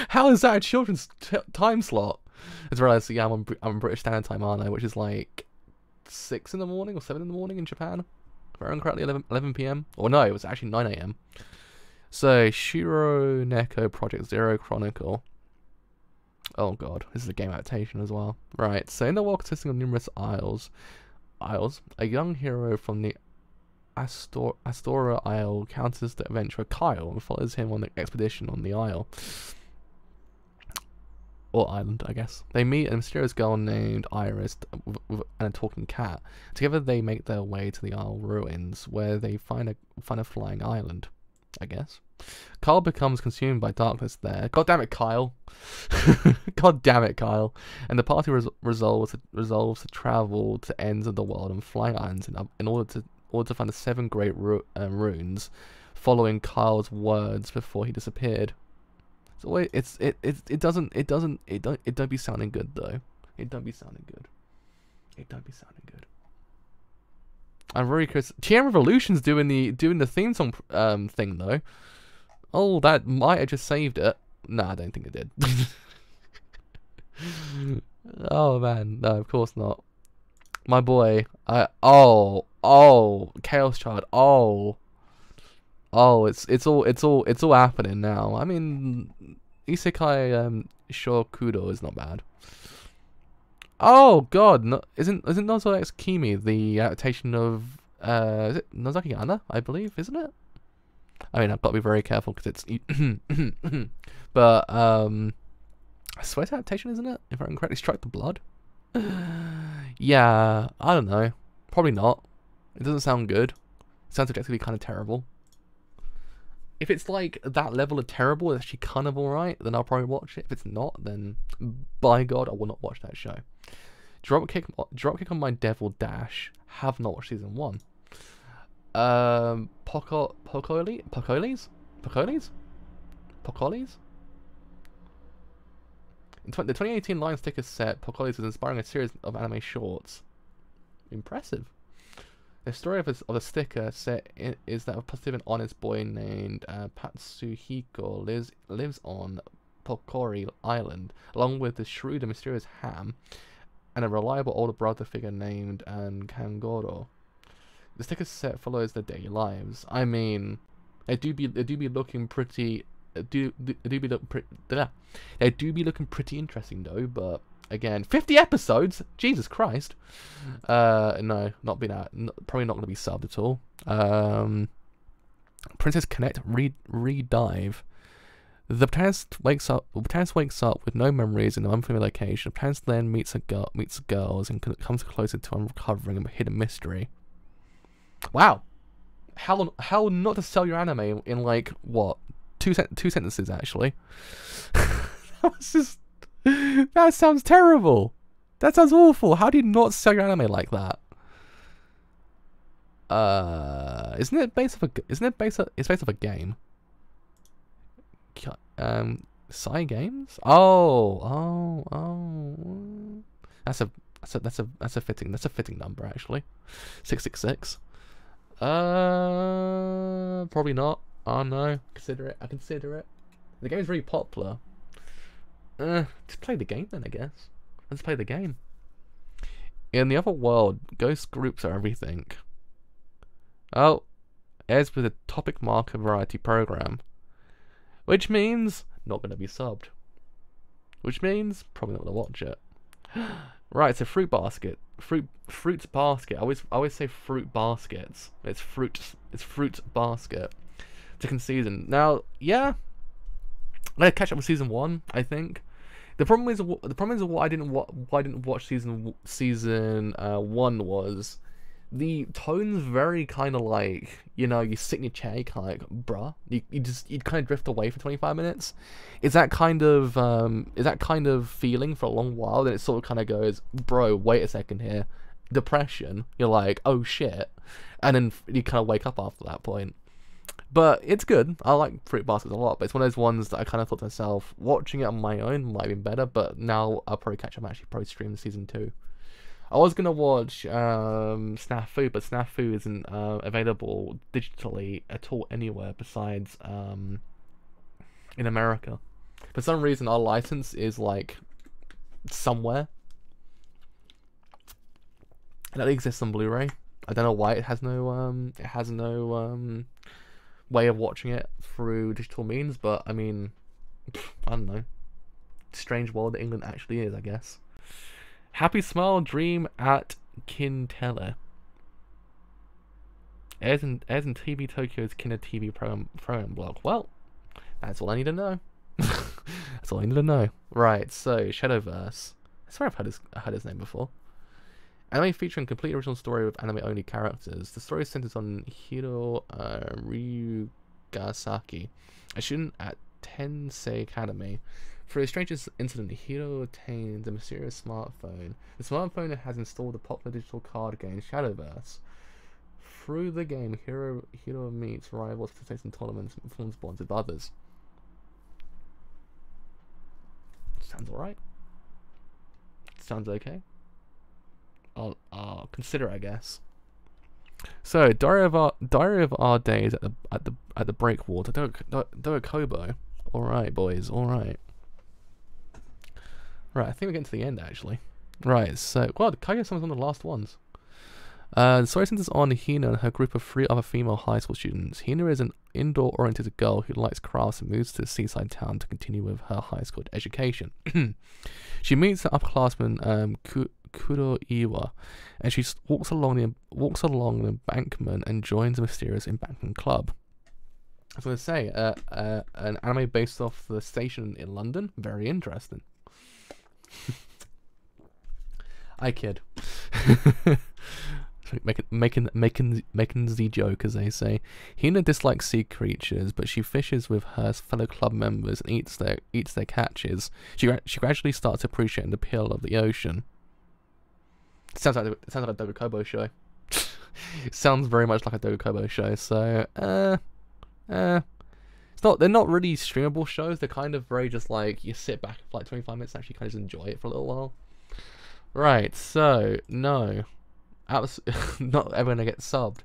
How is that a children's time slot? I just realised, yeah, I'm on British Standard Time, aren't I? Which is like 6 in the morning or 7 in the morning in Japan. If I remember correctly, 11 p.m. Or no, it was actually 9 a.m. So, Shiro Neko Project Zero Chronicle. Oh god, this is a game adaptation as well. Right, so in the world consisting of numerous isles, a young hero from the Astora Isle encounters the adventurer Kyle and follows him on the expedition on the isle. Or island, I guess. They meet a mysterious girl named Iris and a talking cat. Together they make their way to the isle ruins, where they find a flying island, I guess. Kyle becomes consumed by darkness there. God damn it, Kyle. God damn it, Kyle. And the party resolves to travel to ends of the world and flying islands in order to find the 7 great runes, following Kyle's words before he disappeared. So it don't be sounding good though. It don't be sounding good. It don't be sounding good. I'm very curious. TM Revolution's doing the theme song thing though. Oh, that might have just saved it. Nah, I don't think it did. Oh man, no, of course not. My boy, oh, Chaos Child, oh, it's all happening now. I mean, Isekai Shokudo is not bad. Oh god, no, isn't Nozo X Kimi the adaptation of is it Nozaki Anna, I believe, isn't it? I mean, I've got to be very careful because it's but I swear it's adaptation, isn't it? If I can correctly strike the blood. Yeah, I don't know. Probably not. It doesn't sound good. It sounds objectively kind of terrible. If it's like that level of terrible, it's actually kind of alright, then I'll probably watch it. If it's not, then by God, I will not watch that show. Dropkick on My Devil Dash. Have not watched season 1. Pocolis? The 2018 Lion Sticker set, Pocolis is inspiring a series of anime shorts. Impressive. The story of the sticker set is that a positive and honest boy named Patsuhiko lives on Pokori Island, along with the shrewd and mysterious Ham, and a reliable older brother figure named Kangoro. The sticker set follows their daily lives. I mean, they do be looking pretty. They do be looking pretty interesting though. But again, 50 episodes. Jesus Christ. No, not been out. Probably not going to be subbed at all. Princess Connect Redive. The protagonist wakes up with no memories in an unfamiliar location. The protagonist then meets girls and comes closer to uncovering a hidden mystery. Wow, how not to sell your anime in like what two sentences actually? That sounds terrible. That sounds awful. How do you not sell your anime like that? Isn't it based off a game? Psy Games? Oh. That's a fitting number actually. 666. Probably not. Oh no. I consider it. The game's really popular. Just play the game then, I guess. Let's play the game. In the other world, ghost groups are everything. Oh, airs with a topic marker variety program. Which means not going to be subbed. Which means probably not going to watch it. Right, so fruit basket. Fruit basket. I always say fruit baskets. It's fruit basket. Second season. Now, yeah, I'm gonna catch up with season 1, I think. The problem is why I didn't watch season 1 was the tone's very kind of like, you know, you sit in your chair, you kind of like, bruh, you kind of drift away for 25 minutes. Is that kind of feeling for a long while? Then it sort of kind of goes, bro, wait a second here, depression. You're like, oh shit, and then you kind of wake up after that point. But it's good. I like Fruit Baskets a lot, but it's one of those ones that I kind of thought to myself, watching it on my own might have been better, but now I'll probably catch up and actually probably stream season 2. I was going to watch Snafu, but Snafu isn't available digitally at all anywhere besides in America. For some reason, our license is like somewhere. It only exists on Blu-ray. I don't know why it has no way of watching it through digital means, but I mean, I don't know. Strange world that England actually is, I guess. Happy Smile Dream at Kintele. Airs in TV Tokyo's Kina TV program blog. Well, that's all I need to know. That's all I need to know. Right, so Shadowverse. I swear I've heard his name before. Anime featuring complete original story with anime-only characters. The story centers on Hiro Ryugasaki, a student at Tensei Academy. For a strange incident, Hiro obtains a mysterious smartphone. The smartphone has installed the popular digital card game Shadowverse. Through the game, Hiro meets rivals, participates in tournaments, and forms bonds with others. Sounds alright. Sounds okay. I'll consider it, I guess. So, Diary of Our Days at the Breakwater. Dokukobo. Alright, boys, alright. Right, I think we're getting to the end, actually. Right, so, well, Kaguya-sama was one of the last ones. The story centers on Hina and her group of 3 other female high school students. Hina is an indoor-oriented girl who likes crafts and moves to the seaside town to continue with her high school education. She meets the upperclassman Kuroiwa, and she walks along an embankment and joins a mysterious embankment club. I was going to say, an anime based off the station in London. Very interesting. I kid. making the joke, as they say. Hina dislikes sea creatures, but she fishes with her fellow club members and eats their catches. She gradually starts to appreciate the appeal of the ocean. It sounds like a Dokukobo show. It sounds very much like a Dokukobo show. So, they're not really streamable shows. They're kind of very just like you sit back for like 25 minutes and actually kind of just enjoy it for a little while. Right. So no. Not ever gonna get subbed.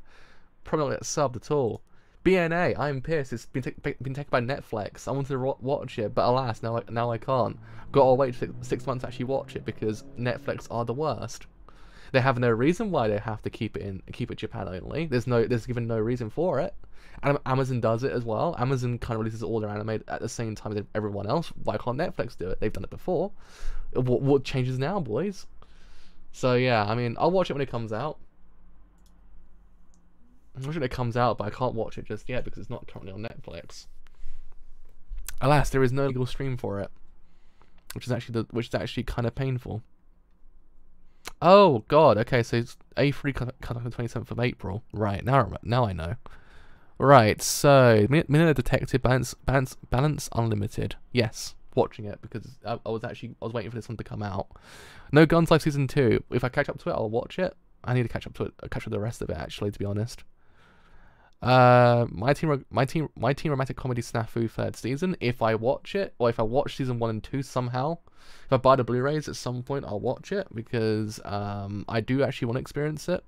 Probably not get subbed at all. BNA, I'm pissed. It's been taken by Netflix. I wanted to watch it, but alas, now I can't. Got to wait 6 months to actually watch it because Netflix are the worst. They have no reason why they have to keep it Japan only. There's given no reason for it. And Amazon does it as well. Amazon kind of releases all their anime at the same time as everyone else. Why can't Netflix do it? They've done it before. What changes now, boys? So yeah, I mean, I'll watch it when it comes out. I'm watching it comes out, but I can't watch it just yet because it's not currently on Netflix. Alas, there is no legal stream for it, which is actually kind of painful. Oh god, okay, so it's A3 cut off the 27th of April. Right, now I know. Right, so Minute Detective Balance Unlimited. Yes, watching it because I was waiting for this one to come out. No Guns Life Season 2. If I catch up to it, I'll watch it. I need to catch up to the rest of it actually, to be honest. My Teen Romantic Comedy Snafu 3rd season. If I watch it, or if I watch season 1 and 2 somehow, if I buy the Blu-rays at some point, I'll watch it because I do actually want to experience it.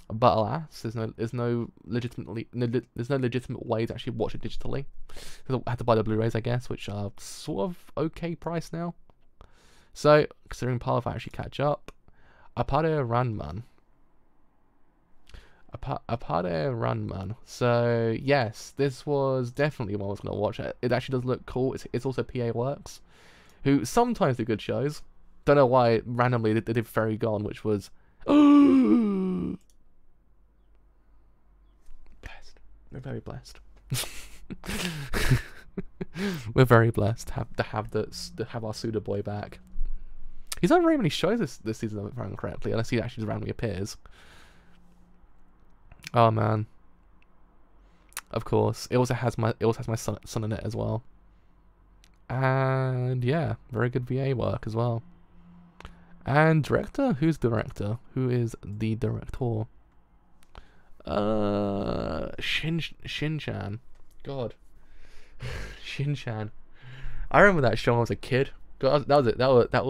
But alas, there's no legitimate way to actually watch it digitally. I have to buy the Blu-rays, I guess, which are sort of okay price now. So considering part if I actually catch up, Apare Ranman. Apade Runman. So yes, this was definitely one I was gonna watch. It actually does look cool. It's also PA Works, who sometimes do good shows. Don't know why randomly they did Fairy Gone, which was blessed. We're very blessed. We're very blessed to have our Suda boy back. He's not very many shows this season, if I remember correctly, unless he actually just randomly appears. Oh man. Of course, it also has my son in it as well. And yeah, very good VA work as well. And director, who's the director? Who is the director? Shin-chan. God. Shin-chan. I remember that show when I was a kid. God, that was it. That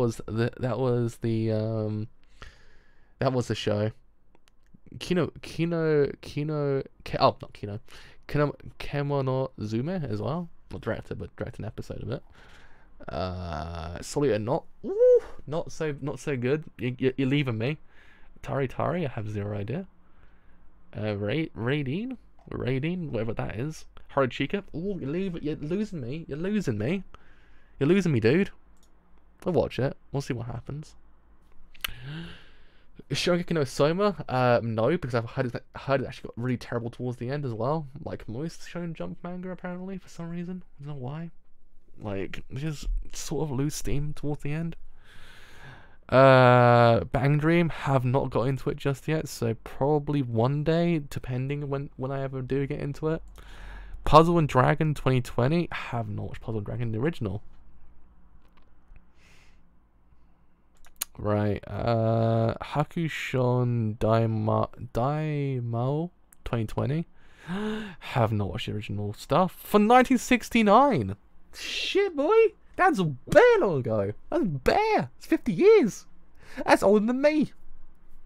was the show. Kemono Zume as well. Not director, but directed an episode of it. Solid and not so good. You're leaving me. Tari, I have zero idea. Raideen, whatever that is. Haruchika. Ooh, you're losing me. You're losing me, dude. I'll watch it. We'll see what happens. Shogeki no Soma, no, because I've heard it actually got really terrible towards the end as well. Like most Shonen Jump manga, apparently, for some reason. I don't know why. Like, just sort of lose steam towards the end. Bang Dream, have not got into it just yet, so probably one day, depending when I ever do get into it. Puzzle and Dragon 2020, have not watched Puzzle and Dragon, the original. Right, Hakushon Daimao 2020, have not watched the original stuff. For 1969! Shit, boy! That's bare long ago! That's bare! It's 50 years! That's older than me!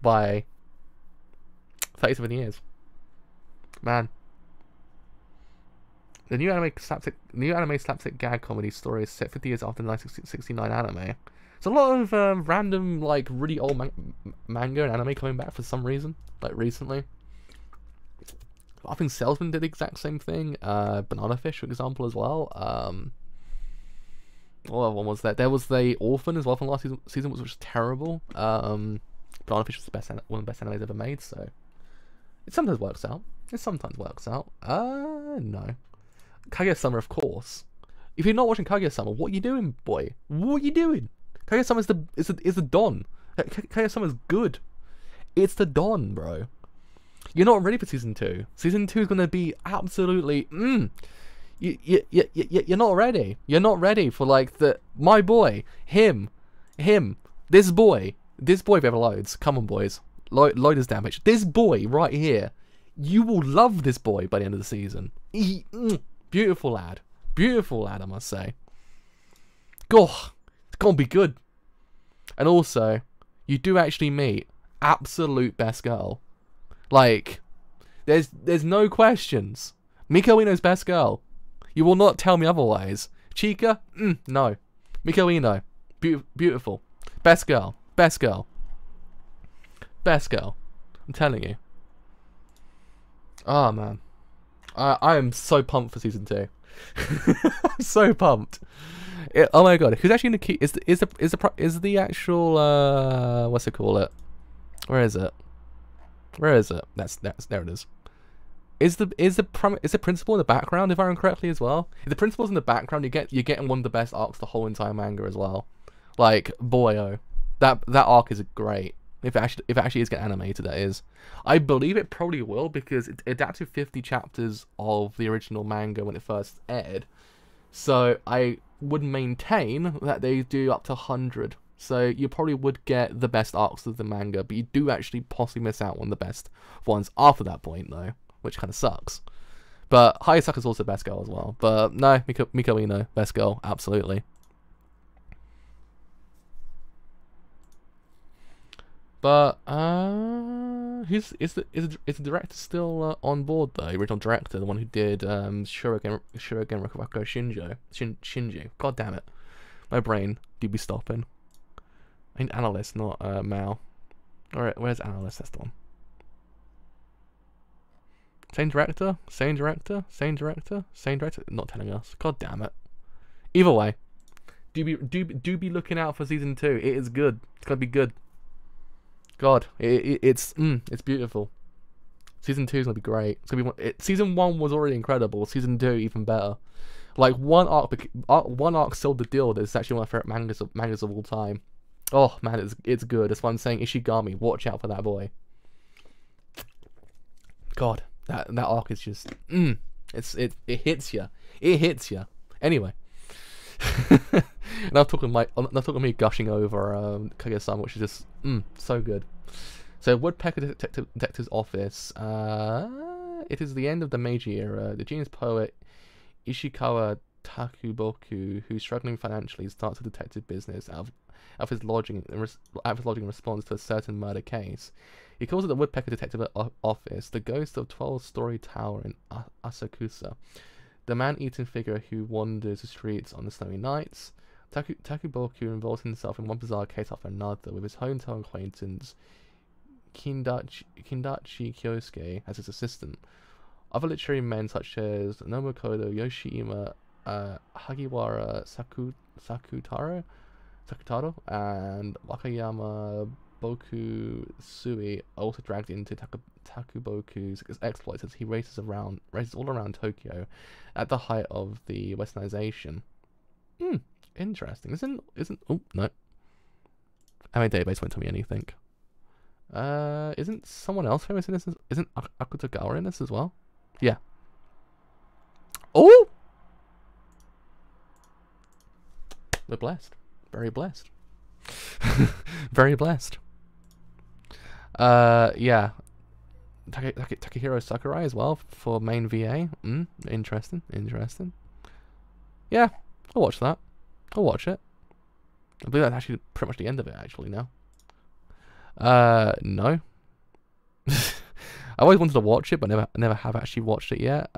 By 37 years. Man. The new anime slapstick gag comedy story is set 50 years after the 1969 anime. There's a lot of random, like, really old manga and anime coming back for some reason, like, recently. I think Salesman did the exact same thing. Banana Fish, for example, as well. What other one was that? There was the Orphan as well from last season, which was terrible. Banana Fish was one of the best animes ever made, so it sometimes works out. No. Kaguya-sama, of course. If you're not watching Kaguya-sama, what are you doing, boy? What are you doing? Kaguya-sama is the Don. Kaguya-sama is good. It's the Don, bro. You're not ready for season 2. Season 2 is gonna be absolutely You're not ready. You're not ready for, like, my boy, him, this boy. If you ever loads, come on, boys, load is damage. This boy right here, you will love this boy by the end of the season. Beautiful lad, I must say. God, it's gonna be good. And also, you do actually meet absolute best girl. Like, there's no questions. Miko Ueno's best girl. You will not tell me otherwise. Chika? No. Miko Ueno. Beautiful. Best girl. I'm telling you. Oh, man. I am so pumped for season 2. I'm so pumped. Oh my god. Who's actually in the key? Is the actual what's it call it? Where is it? There it is. Is the principal in the background, if I remember correctly, as well? If the principal's in the background, you're getting one of the best arcs the whole entire manga as well. Like, boy, oh, that arc is great. If it actually is getting animated, that is. I believe it probably will, because it adapted 50 chapters of the original manga when it first aired. So I would maintain that they do up to 100. So you probably would get the best arcs of the manga, but you do actually possibly miss out on the best ones after that point, though, which kind of sucks. But Hayasaka's also best girl as well. But no, Miko Ueno, best girl, absolutely. But is the director still on board though? The original director, the one who did Shuriken Rokubaku Shinji. God damn it, my brain do be stopping. I need analyst, not Mao. Alright, where's analyst? That's the one. Same director, same director, same director, same director. Not telling us. God damn it. Either way, do be looking out for season 2. It is good. It's gonna be good. God, it's beautiful. Season 2 is gonna be great. It's gonna be season 1 was already incredible. Season 2 even better. Like one arc sealed the deal. That it's actually one of my favorite mangas of all time. Oh man, it's good. That's why I'm saying Ishigami. Watch out for that boy. God, that arc is just it hits you. It hits you. Anyway, and I'm talking me gushing over Kaguya-sama, which is just so good. So Woodpecker Detective's Office. It is the end of the Meiji era. The genius poet Ishikawa Takuboku, who's struggling financially, starts a detective business out of his lodging in response to a certain murder case. He calls it the Woodpecker Detective Office, the ghost of 12-story tower in Asakusa. The man-eating figure who wanders the streets on the snowy nights. Takuboku involves himself in one bizarre case after another, with his hometown acquaintance Kindachi Kyosuke as his assistant. Other literary men such as Nobukodo Yoshima, Hagiwara Sakutaro, and Wakayama Bokusui are also dragged into Takuboku's exploits as he races all around Tokyo at the height of the westernization. Interesting. Oh no. Anime Database won't tell me anything. Isn't someone else famous in this? Isn't Akutagawa in this as well? Yeah. Oh! We're blessed. Very blessed. Very blessed. Yeah. Takahiro Sakurai as well for main VA. Interesting. Yeah, I'll watch that. I'll watch it. I believe that's actually pretty much the end of it actually now. No. I always wanted to watch it, but never have actually watched it yet.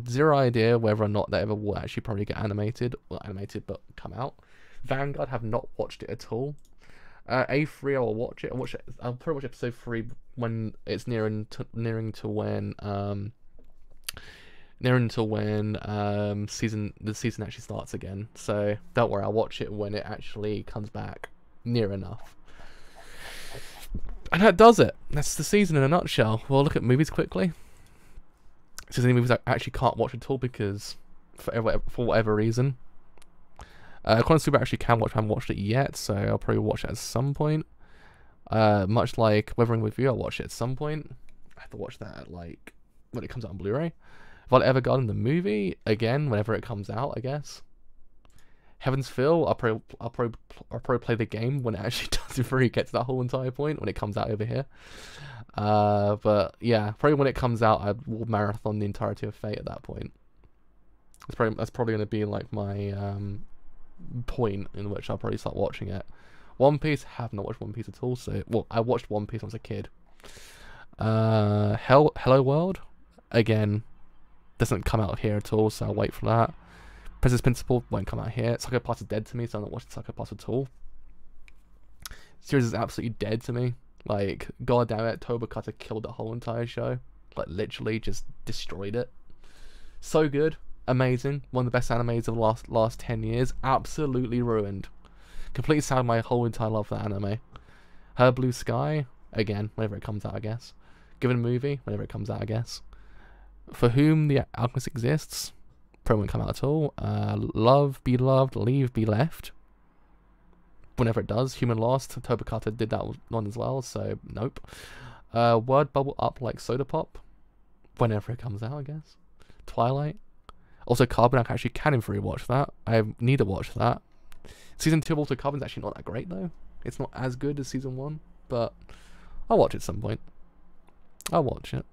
Zero idea whether or not that ever will actually probably get animated, but come out. Vanguard, have not watched it at all. A3, I'll watch it. I'll probably watch episode 3 when it's nearing to when the season actually starts again. So don't worry, I'll watch it when it actually comes back near enough. And that does it. That's the season in a nutshell. We'll look at movies quickly. So there's any movies I actually can't watch at all because for whatever reason. Konosuba I actually can watch. I haven't watched it yet, so I'll probably watch it at some point. Much like Weathering with You, I'll watch it at some point. I have to watch that at, like, when it comes out on Blu-ray. Violet Evergarden, the movie, again, whenever it comes out, I guess. Heaven's Feel, I'll probably play the game when it actually doesn't really get to that whole entire point when it comes out over here. But yeah, probably when it comes out, I will marathon the entirety of Fate at that point. That's probably going to be like my point in which I'll probably start watching it. One Piece, have not watched One Piece at all. So, well, I watched One Piece when I was a kid. Hello World, again, doesn't come out here at all, so I'll wait for that. Princess Principal won't come out here. Psychopaths is dead to me, so I'm not watching Psychopaths at all. Series is absolutely dead to me. Like, god damn it, Tobacco killed the whole entire show. Like, literally just destroyed it. So good, amazing, one of the best animes of the last 10 years. Absolutely ruined. Completely soured my whole entire love for that anime. Her Blue Sky, again, whenever it comes out, I guess. Given Movie, whenever it comes out, I guess. For Whom the Alchemist Exists, probably won't come out at all. Love, Be Loved, Leave, Be Left. Whenever it does. Human Lost, Tobacco did that one as well, so nope. Word Bubble Up Like Soda Pop, whenever it comes out, I guess. Twilight. Also Carbon, I actually can in free watch that. I need to watch that. Season 2 of Alter Carbon's actually not that great though. It's not as good as Season 1, but I'll watch it at some point. I'll watch it.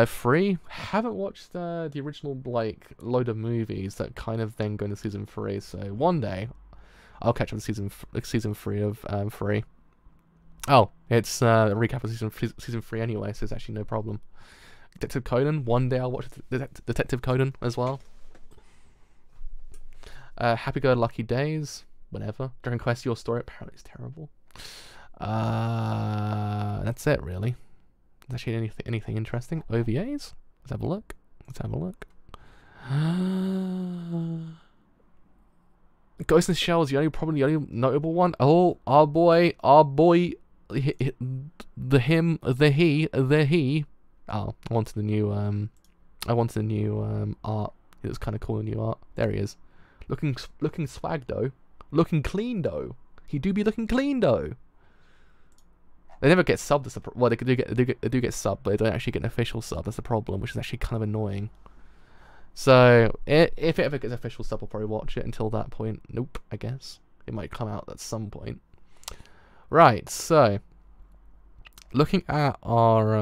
Free, haven't watched the original like load of movies that kind of then go into Season 3, so one day I'll catch up to season 3 of Free. Oh, it's a recap of season 3 anyway, so it's actually no problem. Detective Conan, one day I'll watch Detective Conan as well. Happy Go Lucky Days, whenever. Dragon Quest Your Story, apparently it's terrible. That's it really. Is actually anything interesting? OVAs? Let's have a look. Let's have a look. Ghost in the Shell is probably the only notable one. Oh, our boy, the he. Oh, I wanted the new art. It was kind of cool, the new art. There he is, looking swag though, looking clean though. He do be looking clean though. They never get subbed. Well, they do get subbed, but they don't actually get an official sub. That's the problem, which is actually kind of annoying. So, if it ever gets official sub, I'll probably watch it. Until that point, nope, I guess. It might come out at some point. Right, so, looking at our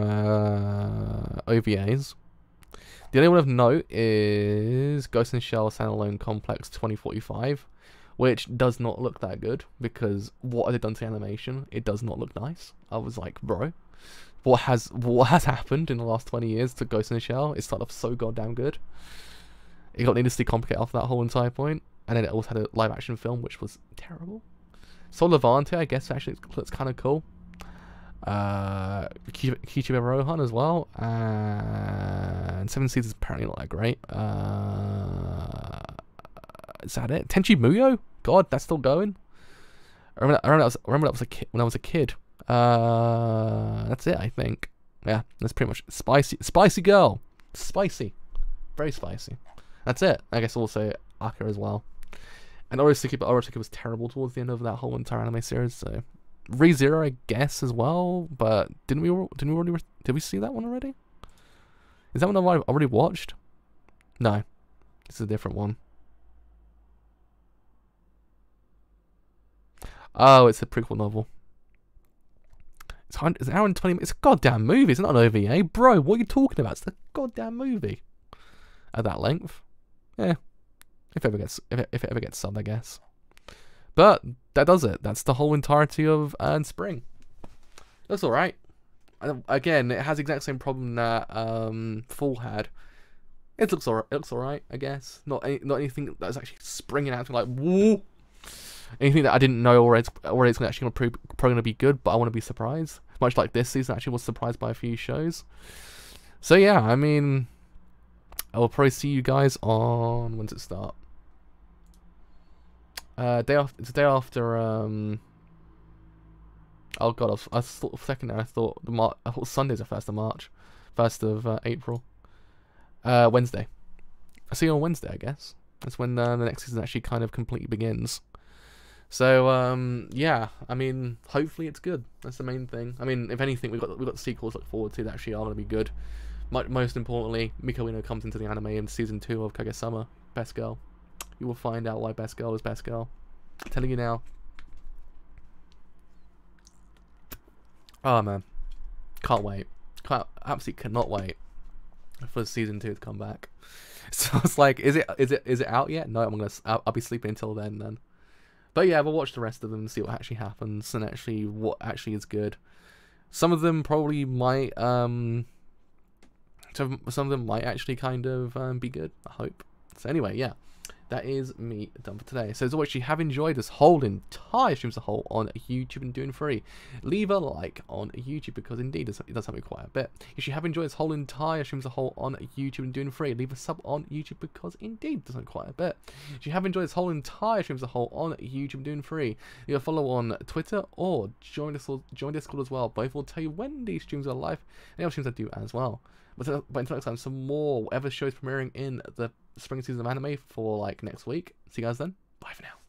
OVAs, the only one of note is Ghost in the Shell Standalone Complex 2045, which does not look that good, because what have they done to the animation? It does not look nice. I was like, bro, what has happened in the last 20 years to Ghost in the Shell? It started off so goddamn good. It got needlessly complicated after that whole entire point, and then it also had a live action film which was terrible. Sol Levante, I guess, actually looks kind of cool. Kichibe Rohan as well, and Seven Seas is apparently not that great. Is that it? Tenchi Muyo? God, that's still going. I remember that was a kid when I was a kid. That's it, I think. Yeah, that's pretty much spicy girl, spicy, very spicy. That's it. I guess also Aka as well. And Orosuke was terrible towards the end of that whole entire anime series. So ReZero, I guess, as well. But did we see that one already? Is that one I've already watched? No, this is a different one. Oh, it's a prequel novel. It's an hour and 20 minutes. It's a goddamn movie. It's not an OVA, bro. What are you talking about? It's a goddamn movie. At that length, yeah. If it ever gets subbed, I guess. But that does it. That's the whole entirety of Spring. That's all right. Again, it has the exact same problem that Fall had. It looks alright, I guess. Not anything that's actually springing out to like whoa. Anything that I didn't know already it's actually probably going to be good, but I want to be surprised. Much like this season, I actually was surprised by a few shows. So yeah, I mean, I will probably see you guys on, when does it start? It's the day after. Oh god, I thought for a second there. I thought Sunday's the 1st of March, 1st of April. Wednesday. I see you on Wednesday, I guess. That's when the next season actually kind of completely begins. So yeah, I mean, hopefully it's good. That's the main thing. I mean, if anything, we've got sequels to look forward to that actually are going to be good. Most importantly, Miko Ueno comes into the anime in season 2 of Kage-sama, Best Girl. You will find out why Best Girl is Best Girl. I'm telling you now. Oh man, can't wait. Absolutely cannot wait for season 2 to come back. So it's like, is it out yet? No, I'll be sleeping until then. But yeah, we'll watch the rest of them and see what actually happens and actually what actually is good. Some of them probably might some of them might actually kind of be good, I hope. So anyway, yeah, that is me done for today. So as always, if you have enjoyed this whole entire stream as a whole on YouTube and doing free, leave a like on YouTube because indeed it does help me quite a bit. If you have enjoyed this whole entire stream as a whole on YouTube and doing free, leave a sub on YouTube because indeed it does help quite a bit. If you have enjoyed this whole entire stream as a whole on YouTube and doing free, you can follow on Twitter or join Discord as well. Both will tell you when these streams are live and the other streams I do as well. But until next time, some more whatever shows premiering in the spring season of anime for like next week. See you guys then. Bye for now.